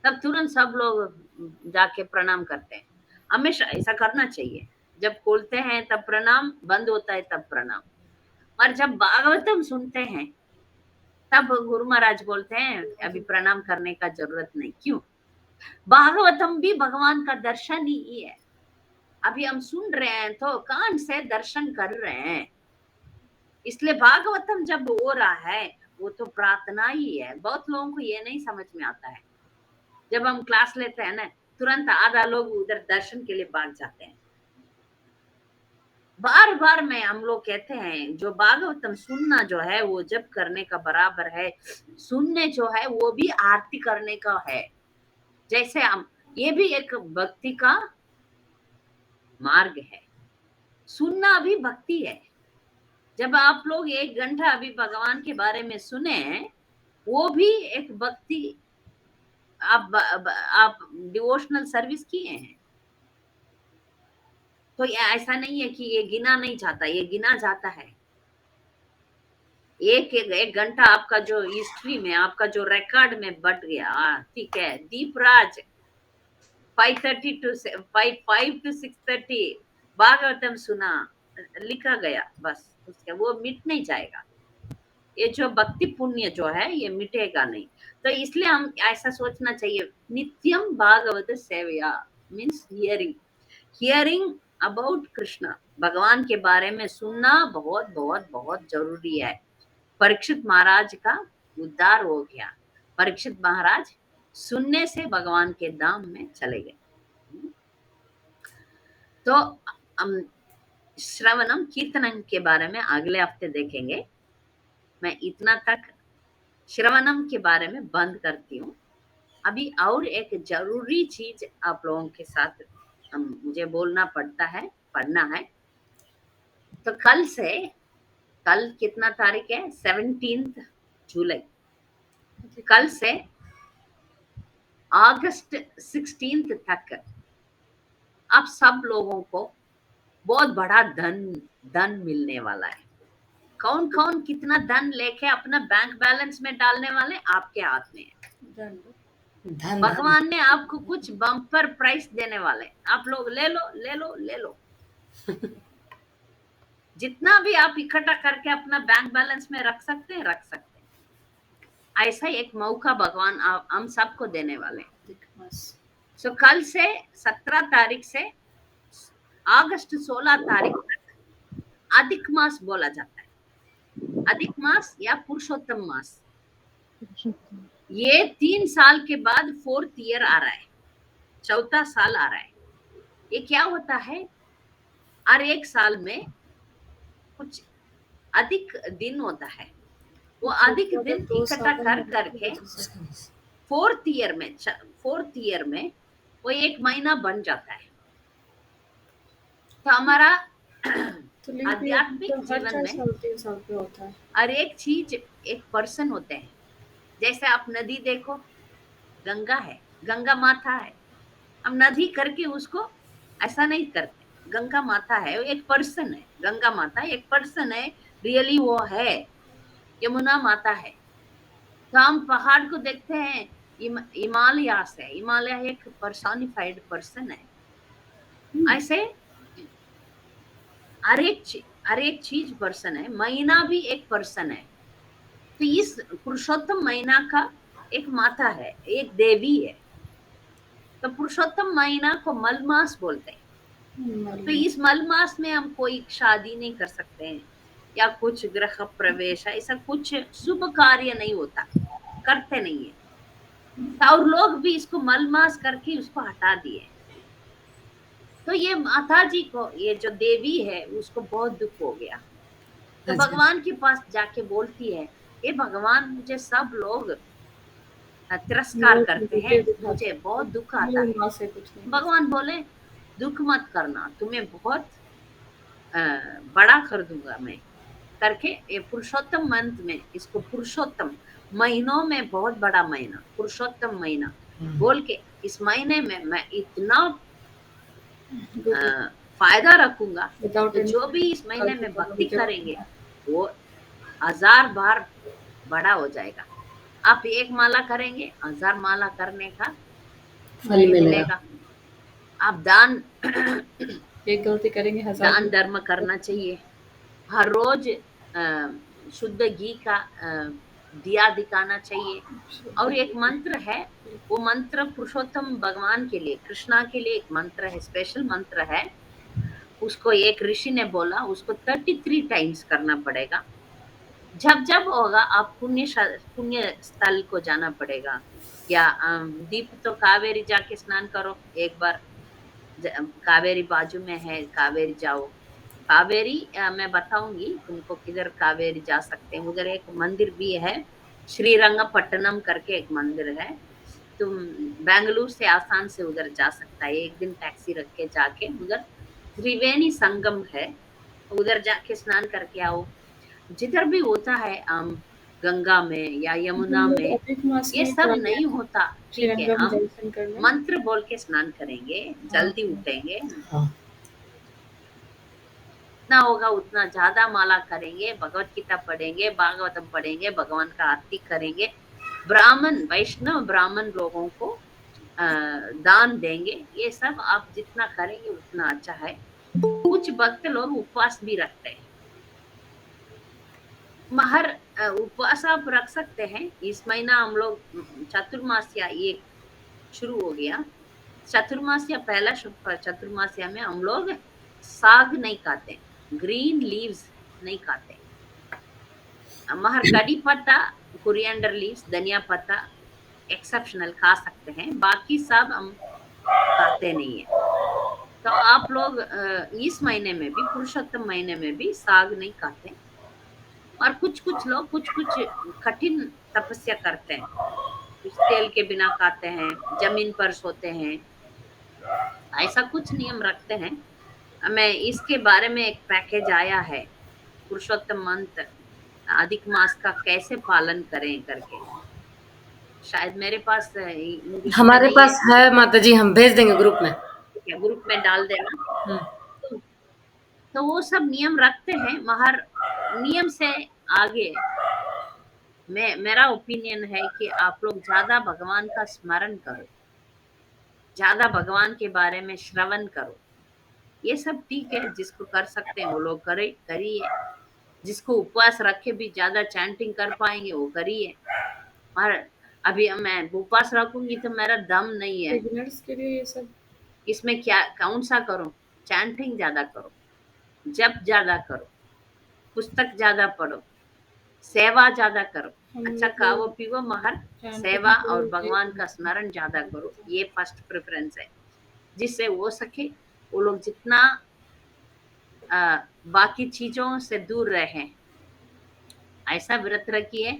तब तुरंत सब लोग जाके प्रणाम करते हैं। हमेशा ऐसा करना चाहिए। जब खोलते हैं तब प्रणाम, बंद होता है तब प्रणाम। और जब भागवतम सुनते हैं तब गुरु महाराज बोलते हैं अभी प्रणाम करने का जरूरत नहीं। क्यों? भागवतम भी भगवान का दर्शन ही है। अभी हम सुन रहे हैं तो कान से दर्शन कर रहे हैं। इसलिए भागवतम जब हो रहा है वो तो प्रार्थना ही है। बहुत लोगों को ये नहीं समझ में आता है। जब हम क्लास लेते हैं ना, तुरंत आधा लोग उधर दर्शन के लिए भाग जाते हैं। बार बार में हम लोग कहते हैं, जो भागवतम सुनना जो है वो जब करने का बराबर है। सुनने जो है वो भी आरती करने का है। जैसे हम, ये भी एक भक्ति का मार्ग है। सुनना भी भक्ति है। जब आप लोग 1 घंटा अभी भगवान के बारे में सुने, वो भी एक भक्ति। आप डिवोशनल सर्विस किए हैं तो ये ऐसा नहीं है कि ये गिना नहीं जाता, ये गिना जाता है। एक घंटा आपका जो हिस्ट्री में, आपका जो रिकॉर्ड में बढ़ गया, ठीक है। दीपराज 5:30 to 5 to 6:30 भागवतम सुना, लिखा गया, बस उसका वो मिट नहीं जाएगा। ये जो भक्ति पुण्य जो है ये मिटेगा नहीं। तो इसलिए हम ऐसा सोचना चाहिए, नित्यम भागवत सेवया मीन्स हियरिंग अबाउट कृष्णा, भगवान के बारे में सुनना बहुत बहुत बहुत जरूरी है। परीक्षित महाराज का उद्धार हो गया। परीक्षित महाराज सुनने से भगवान के धाम में चले गए। तो हम श्रवणम कीर्तनम के बारे में अगले हफ्ते देखेंगे। मैं इतना तक श्रवणम के बारे में बंद करती हूँ। अभी और एक जरूरी चीज आप लोगों के साथ मुझे बोलना पड़ता है, पढ़ना है। तो कल कितना तारीख है? 17 जुलाई। कल से अगस्त 16 तक आप सब लोगों को बहुत बड़ा धन मिलने वाला है। कौन कौन कितना धन लेके अपना बैंक बैलेंस में डालने वाले आपके हाथ में है। धन भगवान ने आपको कुछ बम्पर प्राइस देने वाले, आप लोग ले लो ले लो ले लो। जितना भी आप इकट्ठा करके अपना बैंक बैलेंस में रख सकते हैं, रख सकते हैं। ऐसा एक मौका भगवान हम सबको देने वाले हैं। सो कल से 17 तारीख से अगस्त 16 तारीख तक अधिक मास बोला जाता है। अधिक मास या पुरुषोत्तम मास, ये 3 साल के बाद 4th ईयर आ रहा है, चौथा साल आ रहा है। ये क्या होता है, हर एक साल में कुछ अधिक दिन होता है। वो अधिक दिन इकट्ठा कर करके 4th ईयर में वो एक महीना बन जाता है। तो हमारा आध्यात्मिक जीवन में हर एक चीज एक पर्सन होते हैं। जैसे आप नदी देखो, गंगा है, गंगा माता है। हम नदी करके उसको ऐसा नहीं करते। गंगा माता है, वो एक पर्सन है। गंगा माता एक पर्सन है, रियली वो है। यमुना माता है। तो हम पहाड़ को देखते हैं, हिमालय से, हिमालय एक पर्सोनिफाइड पर्सन है। ऐसे हर एक चीज पर्सन है। महीना भी एक पर्सन है। तो इस पुरुषोत्तम महीना का एक माता है, एक देवी है। तो पुरुषोत्तम महीना को मलमास बोलते हैं। तो इस मलमास में हम कोई शादी नहीं कर सकते हैं या कुछ गृह प्रवेश, ऐसा कुछ शुभ कार्य नहीं होता, करते नहीं है। और लोग भी इसको मलमास करके उसको हटा दिए। तो ये माता जी को, ये जो देवी है, उसको बहुत दुख हो गया। तो भगवान के पास जाके बोलती है, ये भगवान मुझे सब लोग तिरस्कार करते हैं, मुझे बहुत दुख आता है। भगवान बोले दुख मत करना, तुम्हें बहुत बड़ा कर दूंगा मैं करके। ये पुरुषोत्तम मंथ में, इसको पुरुषोत्तम महीनों में बहुत बड़ा महीना, पुरुषोत्तम महीना बोल के, इस महीने में मैं इतना फायदा रखूंगा। तो जो भी इस महीने में भक्ति करेंगे वो 1000 बार बड़ा हो जाएगा। आप एक माला करेंगे, 1000 माला करने का फल मिलेगा। आप दान एक गलती करेंगे 1000 दान धर्म करना चाहिए। हर रोज शुद्ध घी का दिया दिखाना चाहिए। और एक मंत्र है, वो मंत्र पुरुषोत्तम भगवान के लिए, कृष्णा के लिए एक मंत्र है, स्पेशल मंत्र है। उसको एक ऋषि ने बोला, उसको 33 टाइम्स करना पड़ेगा। जब जब होगा आप पुण्य स्थल को जाना पड़ेगा। या दीप तो कावेरी जाके स्नान करो एक बार, कावेरी बाजू में है, कावेरी जाओ। कावेरी मैं बताऊंगी तुमको किधर कावेरी जा सकते हैं। उधर एक मंदिर भी है, श्रीरंगपट्टनम करके एक मंदिर है। तुम बेंगलुरु से आसान से उधर जा सकता है। एक दिन टैक्सी रख के जाके उधर त्रिवेणी संगम है, उधर जाके स्नान करके आओ। जिधर भी होता है गंगा में या यमुना में, अधिक मास ये में सब थोड़ा नहीं होता। ठीक है, श्रीरंगम हम दर्शन करना। मंत्र बोल के स्नान करेंगे, जल्दी उठेंगे, हाँ। जितना होगा उतना ज्यादा माला करेंगे, भगवत गीता पढ़ेंगे, भागवतम पढ़ेंगे, भगवान का आरती करेंगे, ब्राह्मण वैष्णव ब्राह्मण लोगों को दान देंगे। ये सब आप जितना करेंगे उतना अच्छा है। कुछ भक्त लोग उपवास भी रखते हैं। महर उपवास आप रख सकते हैं। इस महीना हम लोग चतुर्मास्या ये शुरू हो गया। चतुर्मास्या पहला चतुर्मास्या में हम लोग साग नहीं खाते, ग्रीन लीव्स नहीं खाते। महर कड़ी पत्ता, कोरिएंडर लीव्स, धनिया पत्ता एक्सेप्शनल खा सकते हैं, बाकी सब हम खाते नहीं है। तो आप लोग इस महीने में भी, पुरुषोत्तम महीने में भी साग नहीं खाते। और कुछ लोग कुछ कठिन तपस्या करते हैं, कुछ तेल के बिना खाते हैं, जमीन पर सोते हैं, ऐसा कुछ नियम रखते हैं। मैं इसके बारे में एक पैकेज आया है, पुरुषोत्तम मंत्र अधिक मास का कैसे पालन करें करके। शायद मेरे पास इंग्लिश में हमारे नहीं पास है माता जी, हम भेज देंगे ग्रुप में। है, ग्रुप में डाल देना। तो वो सब नियम रखते हैं। महर नियम से आगे मेरा ओपिनियन है कि आप लोग ज्यादा भगवान का स्मरण करो, ज्यादा भगवान के बारे में श्रवण करो। ये सब ठीक है, जिसको कर सकते हैं वो लोग करिए। जिसको उपवास रखे भी ज्यादा चैंटिंग कर पाएंगे वो करिए। और अभी मैं उपवास रखूंगी तो मेरा दम नहीं है, बिगिनर्स के लिए ये सब इसमें क्या कौन सा करो? चैंटिंग ज्यादा करो, जप ज्यादा करो, पुस्तक ज्यादा पढ़ो, सेवा ज्यादा करो, अच्छा खाओ पीओ, महर सेवा और भगवान का स्मरण ज्यादा करो। ये फर्स्ट प्रेफरेंस है। जिससे हो सके वो लोग जितना बाकी चीजों से दूर रहें, ऐसा व्रत रखिए।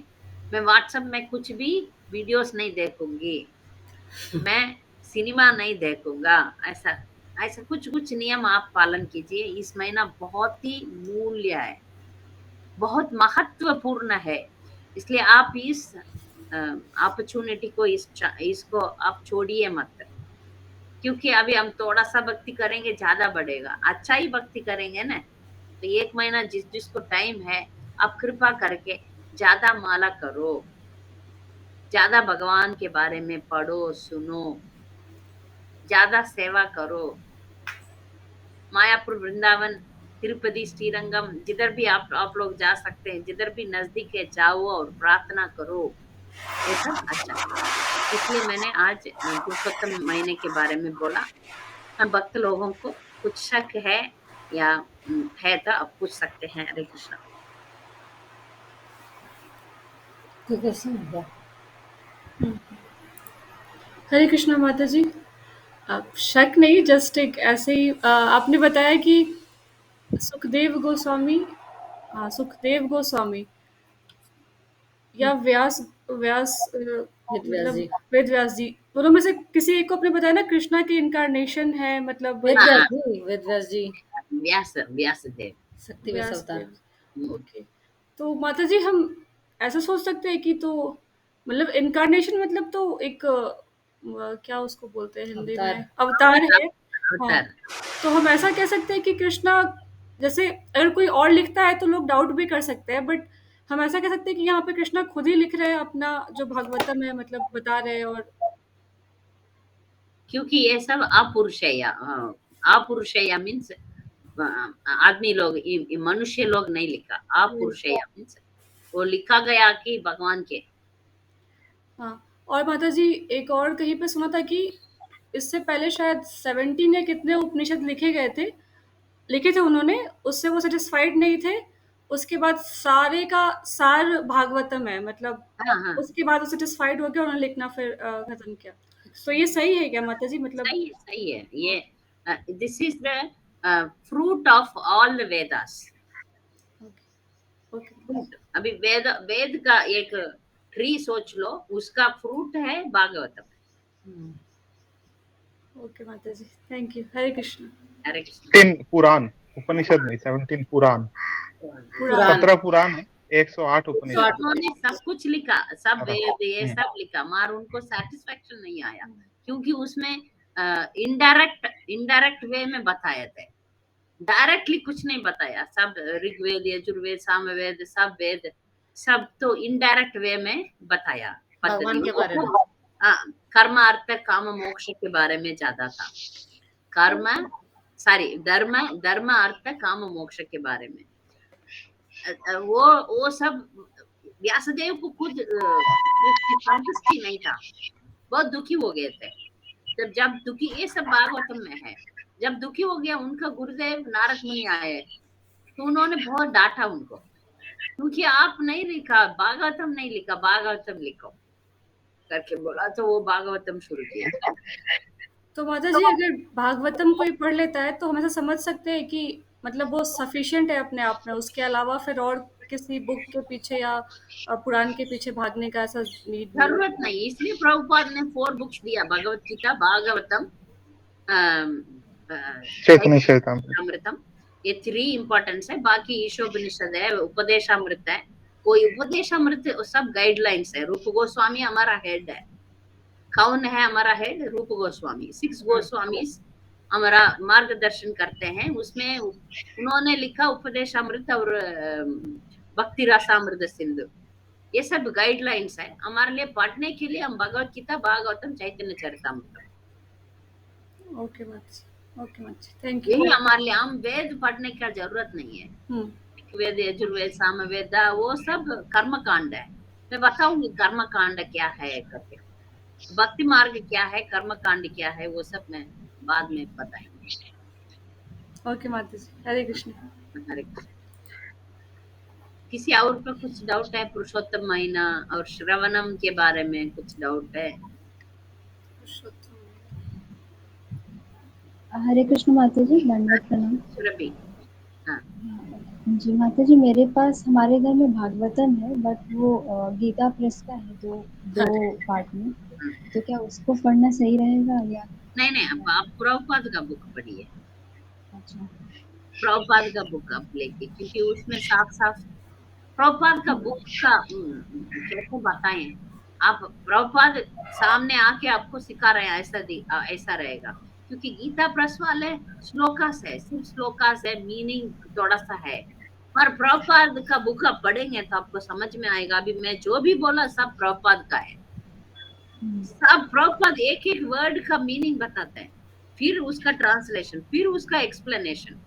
मैं व्हाट्सएप में कुछ भी वीडियोस नहीं देखूंगी, मैं सिनेमा नहीं देखूंगा, ऐसा ऐसा कुछ नियम आप पालन कीजिए। इस महीना बहुत ही मूल्य है, बहुत महत्वपूर्ण है, इसलिए आप इस अपॉर्चुनिटी को इसको आप छोड़िए मत। क्योंकि अभी हम थोड़ा सा भक्ति करेंगे ज्यादा बढ़ेगा, अच्छा ही भक्ति करेंगे ना। तो एक महीना जिसको टाइम है, आप कृपा करके ज्यादा माला करो, ज्यादा भगवान के बारे में पढ़ो सुनो, ज्यादा सेवा करो। मायापुर, वृंदावन, तिरुपति, श्रीरंगम, जिधर भी आप लोग जा सकते हैं, जिधर भी नजदीक है जाओ और प्रार्थना करो। ये सब अच्छा है। इसलिए मैंने आज पुरुषोत्तम महीने के बारे में बोला। हम भक्त लोगों को कुछ शक है या है तो आप पूछ सकते हैं। हरे कृष्णा। हरे कृष्णा माता जी। आप शक नहीं, जस्ट एक ऐसे ही आपने बताया कि सुखदेव गोस्वामी या व्यास व्यास मतलब जी। वेद व्यास जी, दोनों में से किसी एक को आपने बताया ना कृष्णा की इनकारनेशन है, मतलब वेद व्यास जी, व्यास देव, शक्ति व्यास अवतार। देव। ओके, तो माता जी हम ऐसा सोच सकते हैं कि तो मतलब इनकारनेशन मतलब तो एक क्या उसको बोलते हैं हिंदी में, अवतार है। हाँ, तो हम ऐसा कह सकते हैं कि कृष्णा, जैसे अगर कोई और लिखता है तो लोग डाउट भी कर सकते हैं, बट हम ऐसा कह सकते हैं कि यहाँ पे कृष्णा खुद ही लिख रहे हैं अपना जो भागवतम है, मतलब बता रहे हैं। और क्योंकि ये सब अपुरुषया मीन्स आदमी लोग, मनुष्य लोग नहीं लिखा। अपुरुषया मीन्स वो लिखा गया कि भगवान के। हाँ, और माता जी एक और कहीं पे सुना था कि इससे पहले शायद 17 या कितने उपनिषद लिखे थे उन्होंने, उससे वो सेटिस्फाइड नहीं थे। उसके बाद सारे का सार भागवतम है, मतलब हाँ, उसके बाद वो सेटिस्फाइड हो गया, उन्होंने लिखना फिर खत्म किया। तो ये सही है क्या माता जी? मतलब सही है ये। This is the fruit of all the Vedas. Okay fruit, अभी वेद का एक ट्री सोच लो, उसका फ्रूट है भागवतम। ओके माता जी, थैंक यू। हरे कृष्ण। हरे कृष्ण। 10 पुराण, उपनिषद नहीं, 17 पुराण। 17 पुराण है, 108 उपनिषद। उन्होंने सब कुछ लिखा, सब वेद ये हम्म। सब लिखा, मगर उनको सेटिस्फेक्शन नहीं आया, क्योंकि उसमें इनडायरेक्ट वे में बताए थे, डायरेक्टली कुछ नहीं बताया। सब ऋग्वेद यजुर्वेद सामवेद सब वेद सब तो इनडायरेक्ट वे में बताया भगवान के बारे में। कर्म अर्थ काम मोक्ष के बारे में ज्यादा था। धर्म अर्थ काम मोक्ष के बारे में। वो सब व्यासदेव को खुद संतुष्टि नहीं था, बहुत दुखी हो गए थे। जब दुखी, ये सब भागवतम में है, जब दुखी हो गया उनका गुरुदेव नारद मुनि आए तो उन्होंने बहुत डांटा उनको, क्योंकि आप नहीं लिखा भागवतम, नहीं लिखा भागवतम लिखो करके बोला, तो वो भागवतम शुरू किया। तो माता जी अगर भागवतम कोई पढ़ लेता है तो हम ऐसा समझ सकते हैं कि मतलब वो सफिशिएंट है अपने आप में, उसके अलावा फिर और किसी बुक के पीछे या पुराण के पीछे भागने का ऐसा नीड नहीं? जरूरत नहीं, इसलिए प्रभुपाद ने 4 बुक्स दिया, भगवत गीता, भागवतम, चैतन्य चरितामृत। ये 3 इंपॉर्टेंस है। बाकी ईशोपनिषद है, उपदेशामृत है, कोई उपदेशामृत सब गाइडलाइंस है। रूप गोस्वामी हमारा हेड है। कौन है हमारा हेड? रूप गोस्वामी। 6 गोस्वामी हमारा मार्गदर्शन करते हैं। उसमें उन्होंने लिखा उपदेशामृत और भक्ति रसामृत सिंधु, ये सब गाइडलाइंस है हमारे लिए पढ़ने के लिए। हम Bhagavad Gita, Bhagavatam, Chaitanya Charitamrita, okay much, thank you. यही हमारे लिए। हम वेद पढ़ने का जरूरत नहीं है। वेद यजुर्वेद सामवेद वो सब कर्म कांड है। मैं बताऊंगी कर्म कांड क्या है करके, भक्ति मार्ग क्या है, कर्म कांड क्या है, वो सब मैं बाद में बताएंगे। ओके माता जी, हरे कृष्ण। हरे कृष्ण। किसी और का कुछ डाउट है? पुरुषोत्तम महीना और श्रवणम के बारे में कुछ डाउट है? हरे कृष्ण माता जी, दंडवत प्रणाम। सुरभि, हाँ जी माता जी, मेरे पास हमारे घर में भागवतम है, बट वो गीता प्रेस का है, दो पार्ट में, तो क्या उसको पढ़ना सही रहेगा या? नहीं, अब आप प्रभुपाद का बुक पढ़िए। अच्छा, प्रभुपाद का बुक आप लेके, क्योंकि उसमें साफ प्रभुपाद का बुक का कैसे बताएं आप? प्रभुपाद सामने आके आपको सिखा रहे हैं, ऐसा रहेगा, क्योंकि गीता प्रेस वाले श्लोकास है, सिर्फ श्लोकास है, मीनिंग थोड़ा सा है। पर प्रभुपाद का बुक आप पढ़ेंगे तो आपको समझ में आएगा। अभी मैं जो भी बोला सब प्रभुपाद का है, सब प्रभुपाद एक एक वर्ड का मीनिंग बताते हैं, फिर उसका ट्रांसलेशन, फिर उसका एक्सप्लेनेशन।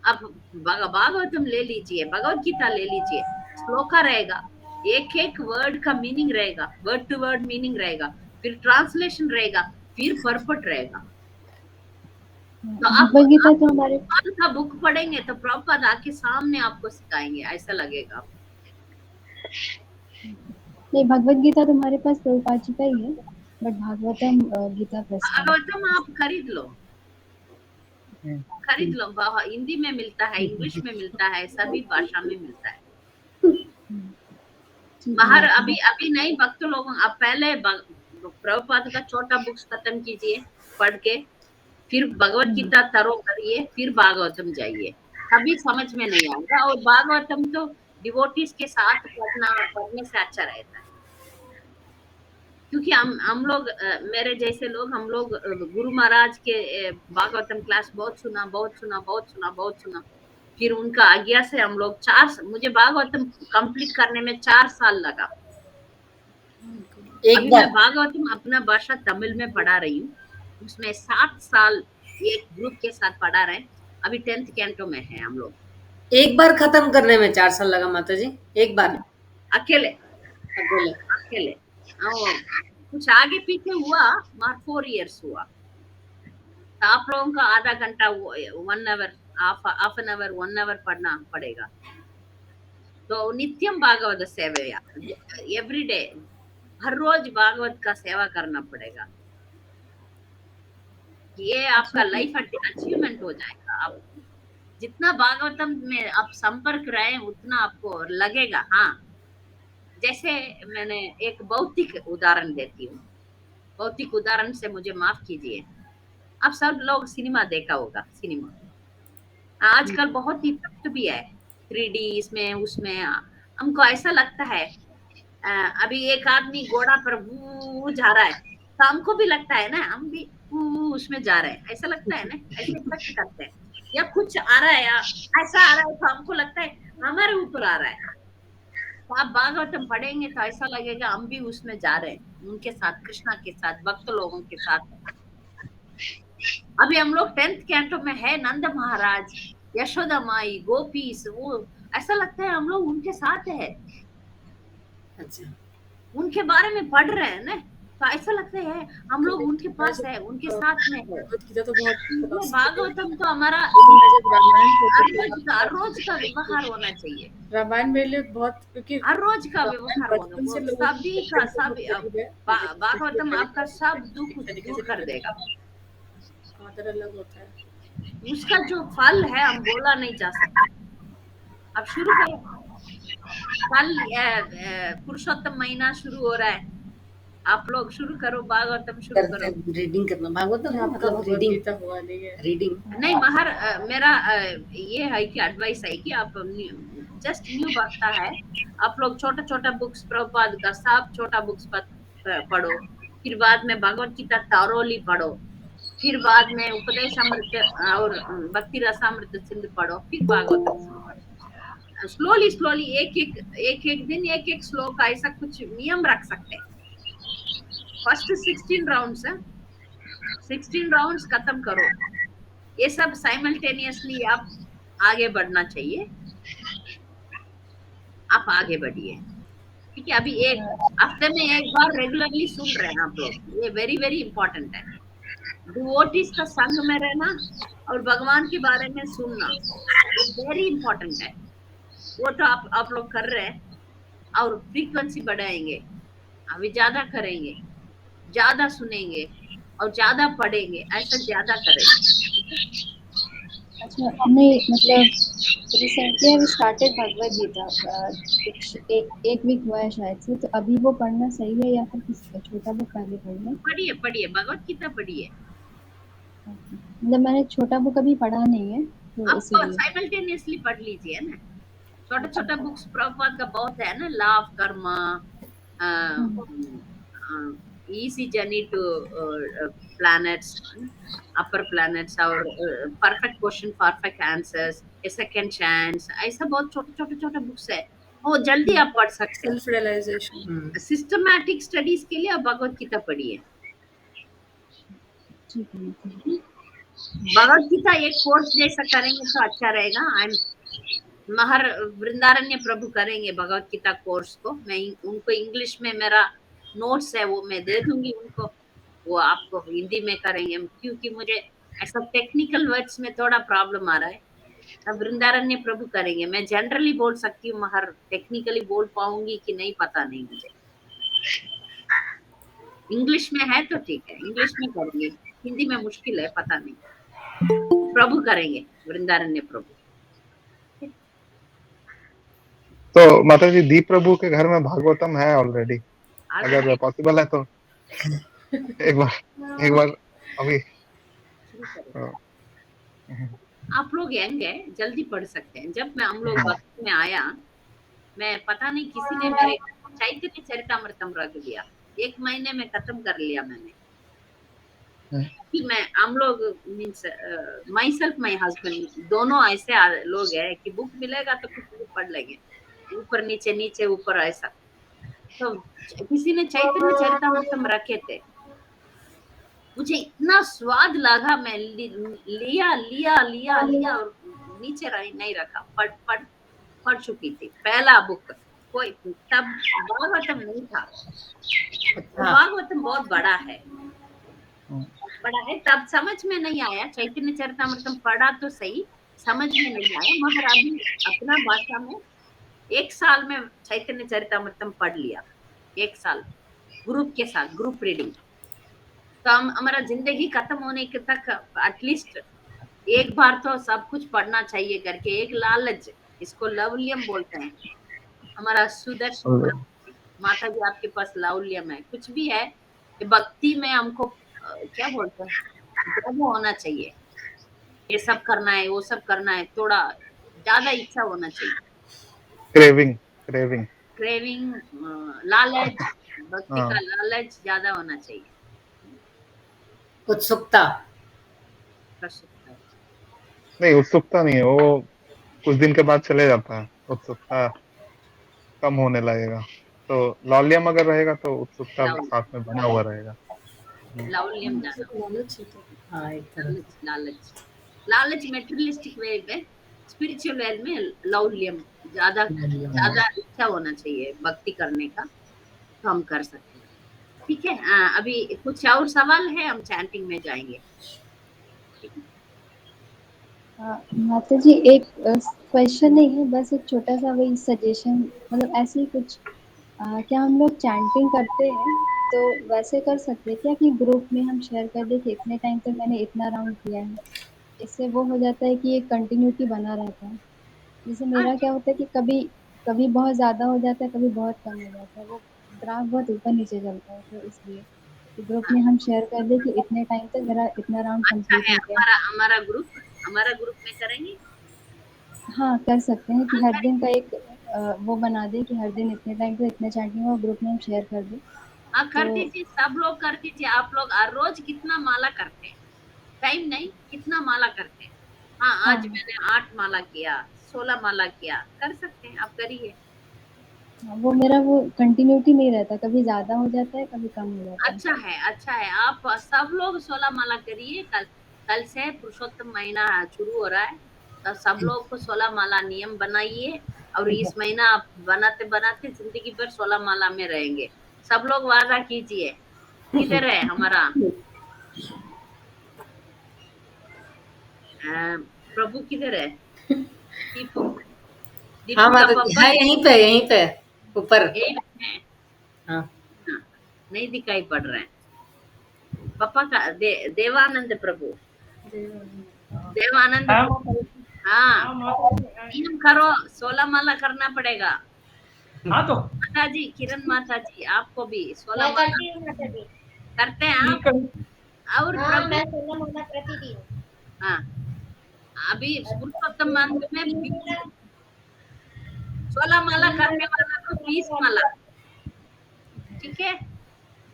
आप भागवतम ले लीजिए, भगवत गीता ले लीजिए, श्लोका रहेगा, एक एक वर्ड का मीनिंग रहेगा, वर्ड टू वर्ड मीनिंग रहेगा, फिर ट्रांसलेशन रहेगा, फिर परफेक्ट रहेगा। तो आप गीता तो हमारे का बुक पढ़ेंगे तो प्रभुपाद आके सामने आपको सिखाएंगे, ऐसा लगेगा। नहीं, भगवत गीता तो हमारे पास प्रभुपाद जी का ही है, बट भागवतम गीता प्रेस का है। भागवतम आप खरीद लो, हिंदी में मिलता है, इंग्लिश में मिलता है, सभी भाषा में मिलता है। बाहर अभी नहीं, भक्त लोगों, आप पहले प्रभुपाद का छोटा बुक्स खत्म कीजिए पढ़ के, फिर भगवत गीता तरो करिए, फिर भागवतम जाइए, तभी समझ में नहीं आएगा। और भागवतम तो डिवोटीज के साथ पढ़ने से अच्छा रहता है, क्योंकि हम लोग, मेरे जैसे लोग, हम लोग गुरु महाराज के भागवतम क्लास बहुत सुना, फिर उनका आज्ञा से हम लोग मुझे भागवतम कंप्लीट करने में 4 साल लगा। अभी मैं भागवतम अपना भाषा तमिल में पढ़ा रही हूँ, उसमें 7 साल एक ग्रुप के साथ पढ़ा रहे। अभी 10th कैंटो में है हम लोग। एक बार खत्म करने में 4 साल लगा माता जी? एक बार अकेले कुछ आगे पीछे हुआ, 4 years हुआ। तो आप लोगों का आधा घंटा, 1 hour, half an hour, 1 hour पढ़ना पड़ेगा। तो नित्यम भागवत सेवा, एवरीडे, हर रोज भागवत का सेवा करना पड़ेगा। ये आपका लाइफ अचीवमेंट हो जाएगा। आप जितना भागवतम में आप संपर्क रहे उतना आपको लगेगा। हाँ, जैसे मैंने एक भौतिक उदाहरण देती हूँ, भौतिक उदाहरण से मुझे माफ कीजिए। आप सब लोग सिनेमा देखा होगा, सिनेमा आजकल बहुत ही तख्त भी है, 3D इसमें उसमें, हमको ऐसा लगता है अभी एक आदमी घोड़ा पर वू जा रहा है तो हमको भी लगता है ना, हम भी उसमें जा रहे हैं, ऐसा लगता है ना, ऐसे इफेक्ट करते हैं। या कुछ आ रहा है या ऐसा आ रहा है तो हमको लगता है हमारे ऊपर आ रहा है। तो आप भागवतम पढ़ेंगे तो ऐसा लगेगा हम भी उसमें जा रहे हैं, उनके साथ, कृष्णा के साथ, भक्त लोगों के साथ। अभी हम लोग 10th कैंटो में है, नंद महाराज, यशोदा माई, गोपीस, वो ऐसा लगता है हम लोग उनके साथ है, अच्छा, उनके बारे में पढ़ रहे हैं ना, तो ऐसा लगता है हम लोग उनके पास है, उनके साथ में है। भगवत गीता तो बहुत इसलिए भागवतम तो हमारा मैं जब रामायण पढ़ती थी, हर रोज का व्यवहार होना चाहिए, रामायण मेरे लिए बहुत, क्योंकि हर रोज का रामायण व्यवहार होना, बचपन से वो लोगों सभी के का दिल से सब बहुत करीब है। भागवतम आपका सब दुख तरीके दूर से कर देगा। आदर अलग होता है। उसका जो फल है हम बोला नहीं जा सकता। अब शुरू करो, कल पुरुषोत्तम महीना शुरू हो रहा है, आप लोग शुरू करो, भागवतम शुरू करते करो। रीडिंग करना भागवतम आपका मतलब भगवत रीडिंग गीता हुआ नहीं है। रीडिंग नहीं मेरा ये है कि एडवाइस है कि आप जस्ट न्यू बनता है, आप लोग छोटा छोटा बुक्स प्रभुपाद का सब छोटा बुक्स पढ़ो, फिर बाद में भगवत गीता thoroughly पढ़ो, फिर बाद में उपदेश अमृत और भक्ति रसामृत सिंधु पढ़ो, फिर भागवतम शुरू करो। स्लोली स्लोली एक दिन एक श्लोक, ऐसा कुछ नियम रख सकते हैं। फर्स्ट 16 राउंड्स है, 16 राउंड्स खत्म करो, ये सब साइमल्टेनियसली आप आगे बढ़ना चाहिए, आप आगे बढ़िए, ठीक है। अभी एक हफ्ते में एक बार रेगुलरली सुन रहे हैं आप लोग, ये वेरी वेरी इंपॉर्टेंट है। डिवोटीज का संग में रहना और भगवान के बारे में सुनना वेरी इंपॉर्टेंट है, वो तो आप लोग कर रहे हैं, और फ्रीक्वेंसी बढ़ाएंगे, अभी ज्यादा करेंगे, ज्यादा सुनेंगे और ज्यादा पढ़ेंगे, ऐसा ज्यादा करेंगे। अच्छा, नहीं मतलब recently I started Bhagavad Gita, एक वीक हुआ है शायद से, तो अभी वो पढ़ना सही है या फिर किसी छोटा बुक पहले पढ़ना? पढ़िए पढ़िए, भगवत गीता पढ़िए। मतलब मैंने छोटा बुक अभी पढ़ा नहीं है, तो आप इसीलिए। साइमल्टेनियसली पढ़ लीजिए ना, छोटा छोटा बुक्स प्रभुपाद का बहुत है ना, law of Karma, easy journey to planets, upper planets, और perfect question perfect answers, a second chance, ऐसा बहुत छोटे छोटे बुक्स है, वो जल्दी आप पढ़ सकते हैं। सेल्फ रियलाइजेशन, सिस्टमैटिक स्टडीज के लिए आप भगवत गीता पढ़िए। ठीक है। भगवत गीता एक कोर्स जैसा करेंगे तो अच्छा रहेगा। महर वृंदारण्य प्रभु करेंगे भगवत गीता कोर्स को, मैं उनको इंग्लिश में मेरा नोट्स है वो मैं दे दूंगी उनको, वो आपको हिंदी में करेंगे, क्योंकि मुझे ऐसा टेक्निकल वर्ड्स में थोड़ा प्रॉब्लम आ रहा है। अब वृंदारण्य प्रभु करेंगे, मैं जनरली बोल सकती हूँ, महर टेक्निकली बोल पाऊंगी कि नहीं पता नहीं मुझे। इंग्लिश में है तो ठीक है, इंग्लिश में करेंगे, हिंदी में मुश्किल है, पता नहीं। प्रभु करेंगे, वृंदारण्य प्रभु। तो माता जी, दीप प्रभु के घर में भागवतम है ऑलरेडी, अगर पॉसिबल है तो एक बार अभी आप लोग यंग है, जल्दी पढ़ सकते हैं। जब मैं हम लोग भक्ति में आया, मैं पता नहीं किसी ने मेरे चैतन्य चरितामृतम रख दिया, 1 महीने में खत्म कर लिया मैंने। कि मैं हम लोग means my self my husband दोनों ऐसे लोग हैं कि बुक मिलेगा तो कुछ भी पढ़ लेंगे, ऊपर नीचे नीचे ऊपर ऐसा। तो किसी ने चैतन्य चरितामृतम रखे थे, मुझे इतना स्वाद लगा, मैं लिया लिया लिया लिया और नीचे नहीं रखा, पढ़ चुकी थी पहला बुक। कोई तब भागवतम नहीं था, भागवतम बहुत बड़ा है, तब समझ में नहीं आया। चैतन्य चरितामृतम पढ़ा तो सही, समझ में नहीं आया, मगर अभी अपना भाषा में 1 साल में चैतन्य चरितामृतम पढ़ लिया, 1 साल ग्रुप के साथ, ग्रुप रीडिंग। तो हम हमारा जिंदगी खत्म होने के तक एटलीस्ट एक बार तो सब कुछ पढ़ना चाहिए करके एक लालच, इसको लवल्यम बोलते हैं। हमारा सुदर्शन माता जी आपके पास लवल्यम है, कुछ भी है, भक्ति में हमको क्या बोलते हैं, वो होना चाहिए, ये सब करना है वो सब करना है, थोड़ा ज्यादा इच्छा होना चाहिए, क्रेविंग क्रेविंग, लालच, भक्ति हाँ का लालच ज्यादा होना चाहिए। उत्सुकता। प्रसुप्ता। नहीं, उत्सुकता नहीं है वो, कुछ दिन के बाद चले जाता है, उत्सुकता कम होने लगेगा। तो लौल्यम अगर रहेगा तो उत्सुकता लव साथ में बना हुआ रहेगा। लौल्यम ज्यादा, लालच है तो हाँ, एक तरह लालच लालच लालच मेटेरियलिस्टिक वे में, स्पिरिचुअल वे में लौल्यम ज्यादा ज्यादा इच्छा होना चाहिए भक्ति करने का, तो हम कर सकते हैं। ठीक है, अभी कुछ और सवाल है, हम चैंटिंग में जाएंगे। ठीक है? माता जी एक क्वेश्चन नहीं है, बस एक छोटा सा वही सजेशन, मतलब ऐसे ही कुछ क्या हम लोग चैंटिंग करते हैं तो वैसे कर सकते हैं क्या कि ग्रुप में हम शेयर कर दें कि इतने टाइम तक मैंने इतना राउंड किया है, इससे वो हो जाता है कि एक कंटिन्यूटी बना रहता है। जैसे हाँ, मेरा क्या होता है कि कभी कभी बहुत ज़्यादा हो जाता है, कभी बहुत कम हो जाता है, वो ग्राफ बहुत ऊपर नीचे चलता है, तो इसलिए ग्रुप में हम शेयर कर दें कि इतने टाइम तक मेरा इतना राउंड अच्छा कंप्लीट है, हो गया। हमारा ग्रुप में करेंगे। हाँ, कर सकते हैं कि हाँ, हर दिन का एक वो बना दें कि हर दिन इतने टाइम पे इतने चैंटिंग हो, ग्रुप में हम शेयर कर दें। हाँ, कर तो दीजिए, सब लोग कर दीजिए। आप लोग हर रोज कितना माला करते हैं? टाइम नहीं, कितना माला करते हैं? हाँ, आज हाँ, मैंने 8 माला किया, 16 माला किया, कर सकते हैं, आप करिए। हाँ, वो मेरा वो कंटिन्यूटी नहीं रहता, कभी ज़्यादा हो जाता है, कभी कम हो जाता है। अच्छा है, अच्छा है। आप सब लोग 16 माला करिए। कल कल से पुरुषोत्तम महीना शुरू हो रहा है, तो सब लोग को 16 माला नियम बनाइए, और इस महीना आप बनाते बनाते जिंदगी भर 16 माला में रहेंगे। सब लोग वादा कीजिए। किधर है हमारा प्रभु, किधर है? दीपू, हाँ दीपू का माता जी, पापा हाँ यहीं पे ऊपर। यही है। हाँ हाँ, नहीं दिखाई पड़ रहे हैं। पापा का देवानंद प्रभु, देवानंद प्रभु। हाँ, नियम करो, 16 माला करना पड़ेगा। हाँ तो माता जी, किरण माता जी, आपको भी 16 मैं माला करती हूँ माता जी। करते हैं आप? और हाँ, प्रभु, मैं 16 माला प्रतिदिन। हाँ, अभी पुरुषोत्तम मांग में 16 माला करने वाला तो 20 माला। ठीक है,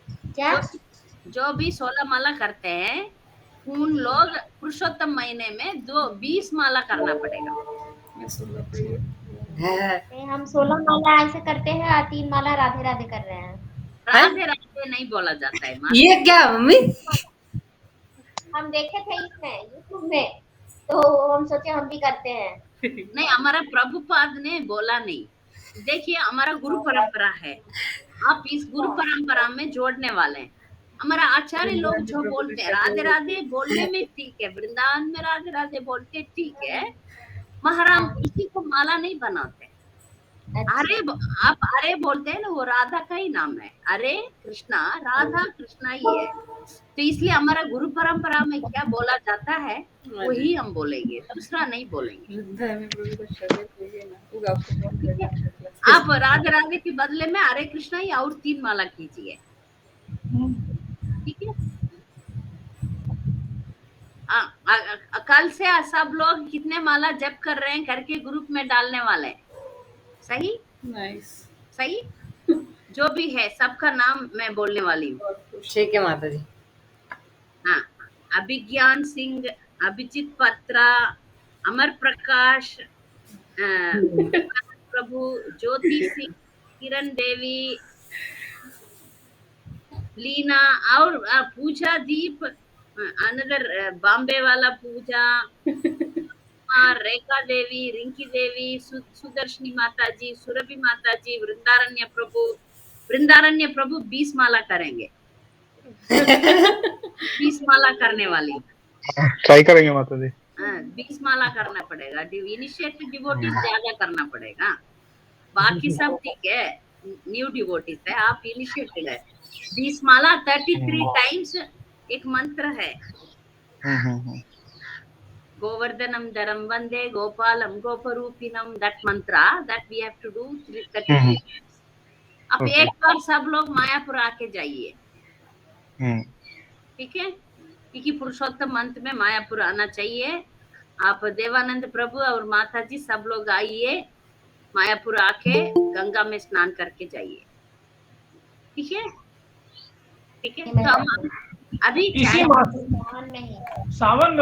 क्या? जो जो भी 16 माला करते हैं, उन लोग पुरुषोत्तम महीने में 20 माला करना पड़ेगा। नहीं, हम 16 माला ऐसे करते हैं और 3 माला राधे राधे कर रहे हैं। राधे राधे नहीं बोला जाता है माता। ये क्या मम्मी? हम देखे थे इसमें यूट्यूब में, तो हम सोचे हम भी करते हैं। नहीं, हमारा प्रभुपाद ने बोला नहीं। देखिए, हमारा गुरु परंपरा है, आप इस गुरु परंपरा में जोड़ने वाले हैं। हमारा आचार्य लोग जो बोलते हैं राधे राधे बोलने में ठीक है, वृंदावन में राधे राधे बोलते ठीक है, महाराम किसी को माला नहीं बनाते। अरे आप अरे बोलते हैं ना, वो राधा का ही नाम है। अरे कृष्णा, राधा कृष्णा ही है। तो इसलिए हमारा गुरु परंपरा में क्या बोला जाता है वही हम बोलेंगे, दूसरा नहीं बोलेंगे। ठीक है, आप राधे राधे के बदले में हरे कृष्णा ही और 3 माला कीजिए। ठीक है, कल से सब लोग कितने माला जप कर रहे हैं करके ग्रुप में डालने वाले हैं। सही नाइस। सही, जो भी है सबका नाम मैं बोलने वाली हूँ। ठीक है माता जी। हाँ, अभिज्ञान सिंह, अभिजीत पत्रा, अमर प्रकाश, प्रभु, ज्योति सिंह, किरण देवी, लीना, और पूजा दीप, अनदर बॉम्बे वाला पूजा, रेखा देवी, रिंकी देवी, सुदर्शनी माता जी, सुरभि माता जी, वृंदारण्य प्रभु 20 माला करेंगे। 20 माला करने वाली, ट्राई करेंगे माता जी। 20 माला करना पड़ेगा। इनिशिएटेड डिवोटीज ज्यादा करना पड़ेगा, बाकी सब ठीक है, न्यू डिवोटीज है, आप इनिशिएटेड है। 20 माला 33 टाइम्स एक मंत्र है। गोवर्धनम धरम वंदे गोपालम गोपरूपिणम, that mantra that we have to do 33 times. अब एक बार सब लोग मायापुर आके जाइए। ठीक है, क्योंकि पुरुषोत्तम मंत्र में मायापुर आना चाहिए। आप देवानंद प्रभु और माता जी सब लोग आइए, मायापुर आके गंगा में स्नान करके जाइए, ठीक है? ठीक है, तो हम अभी इसी मास सावन में ही सावन में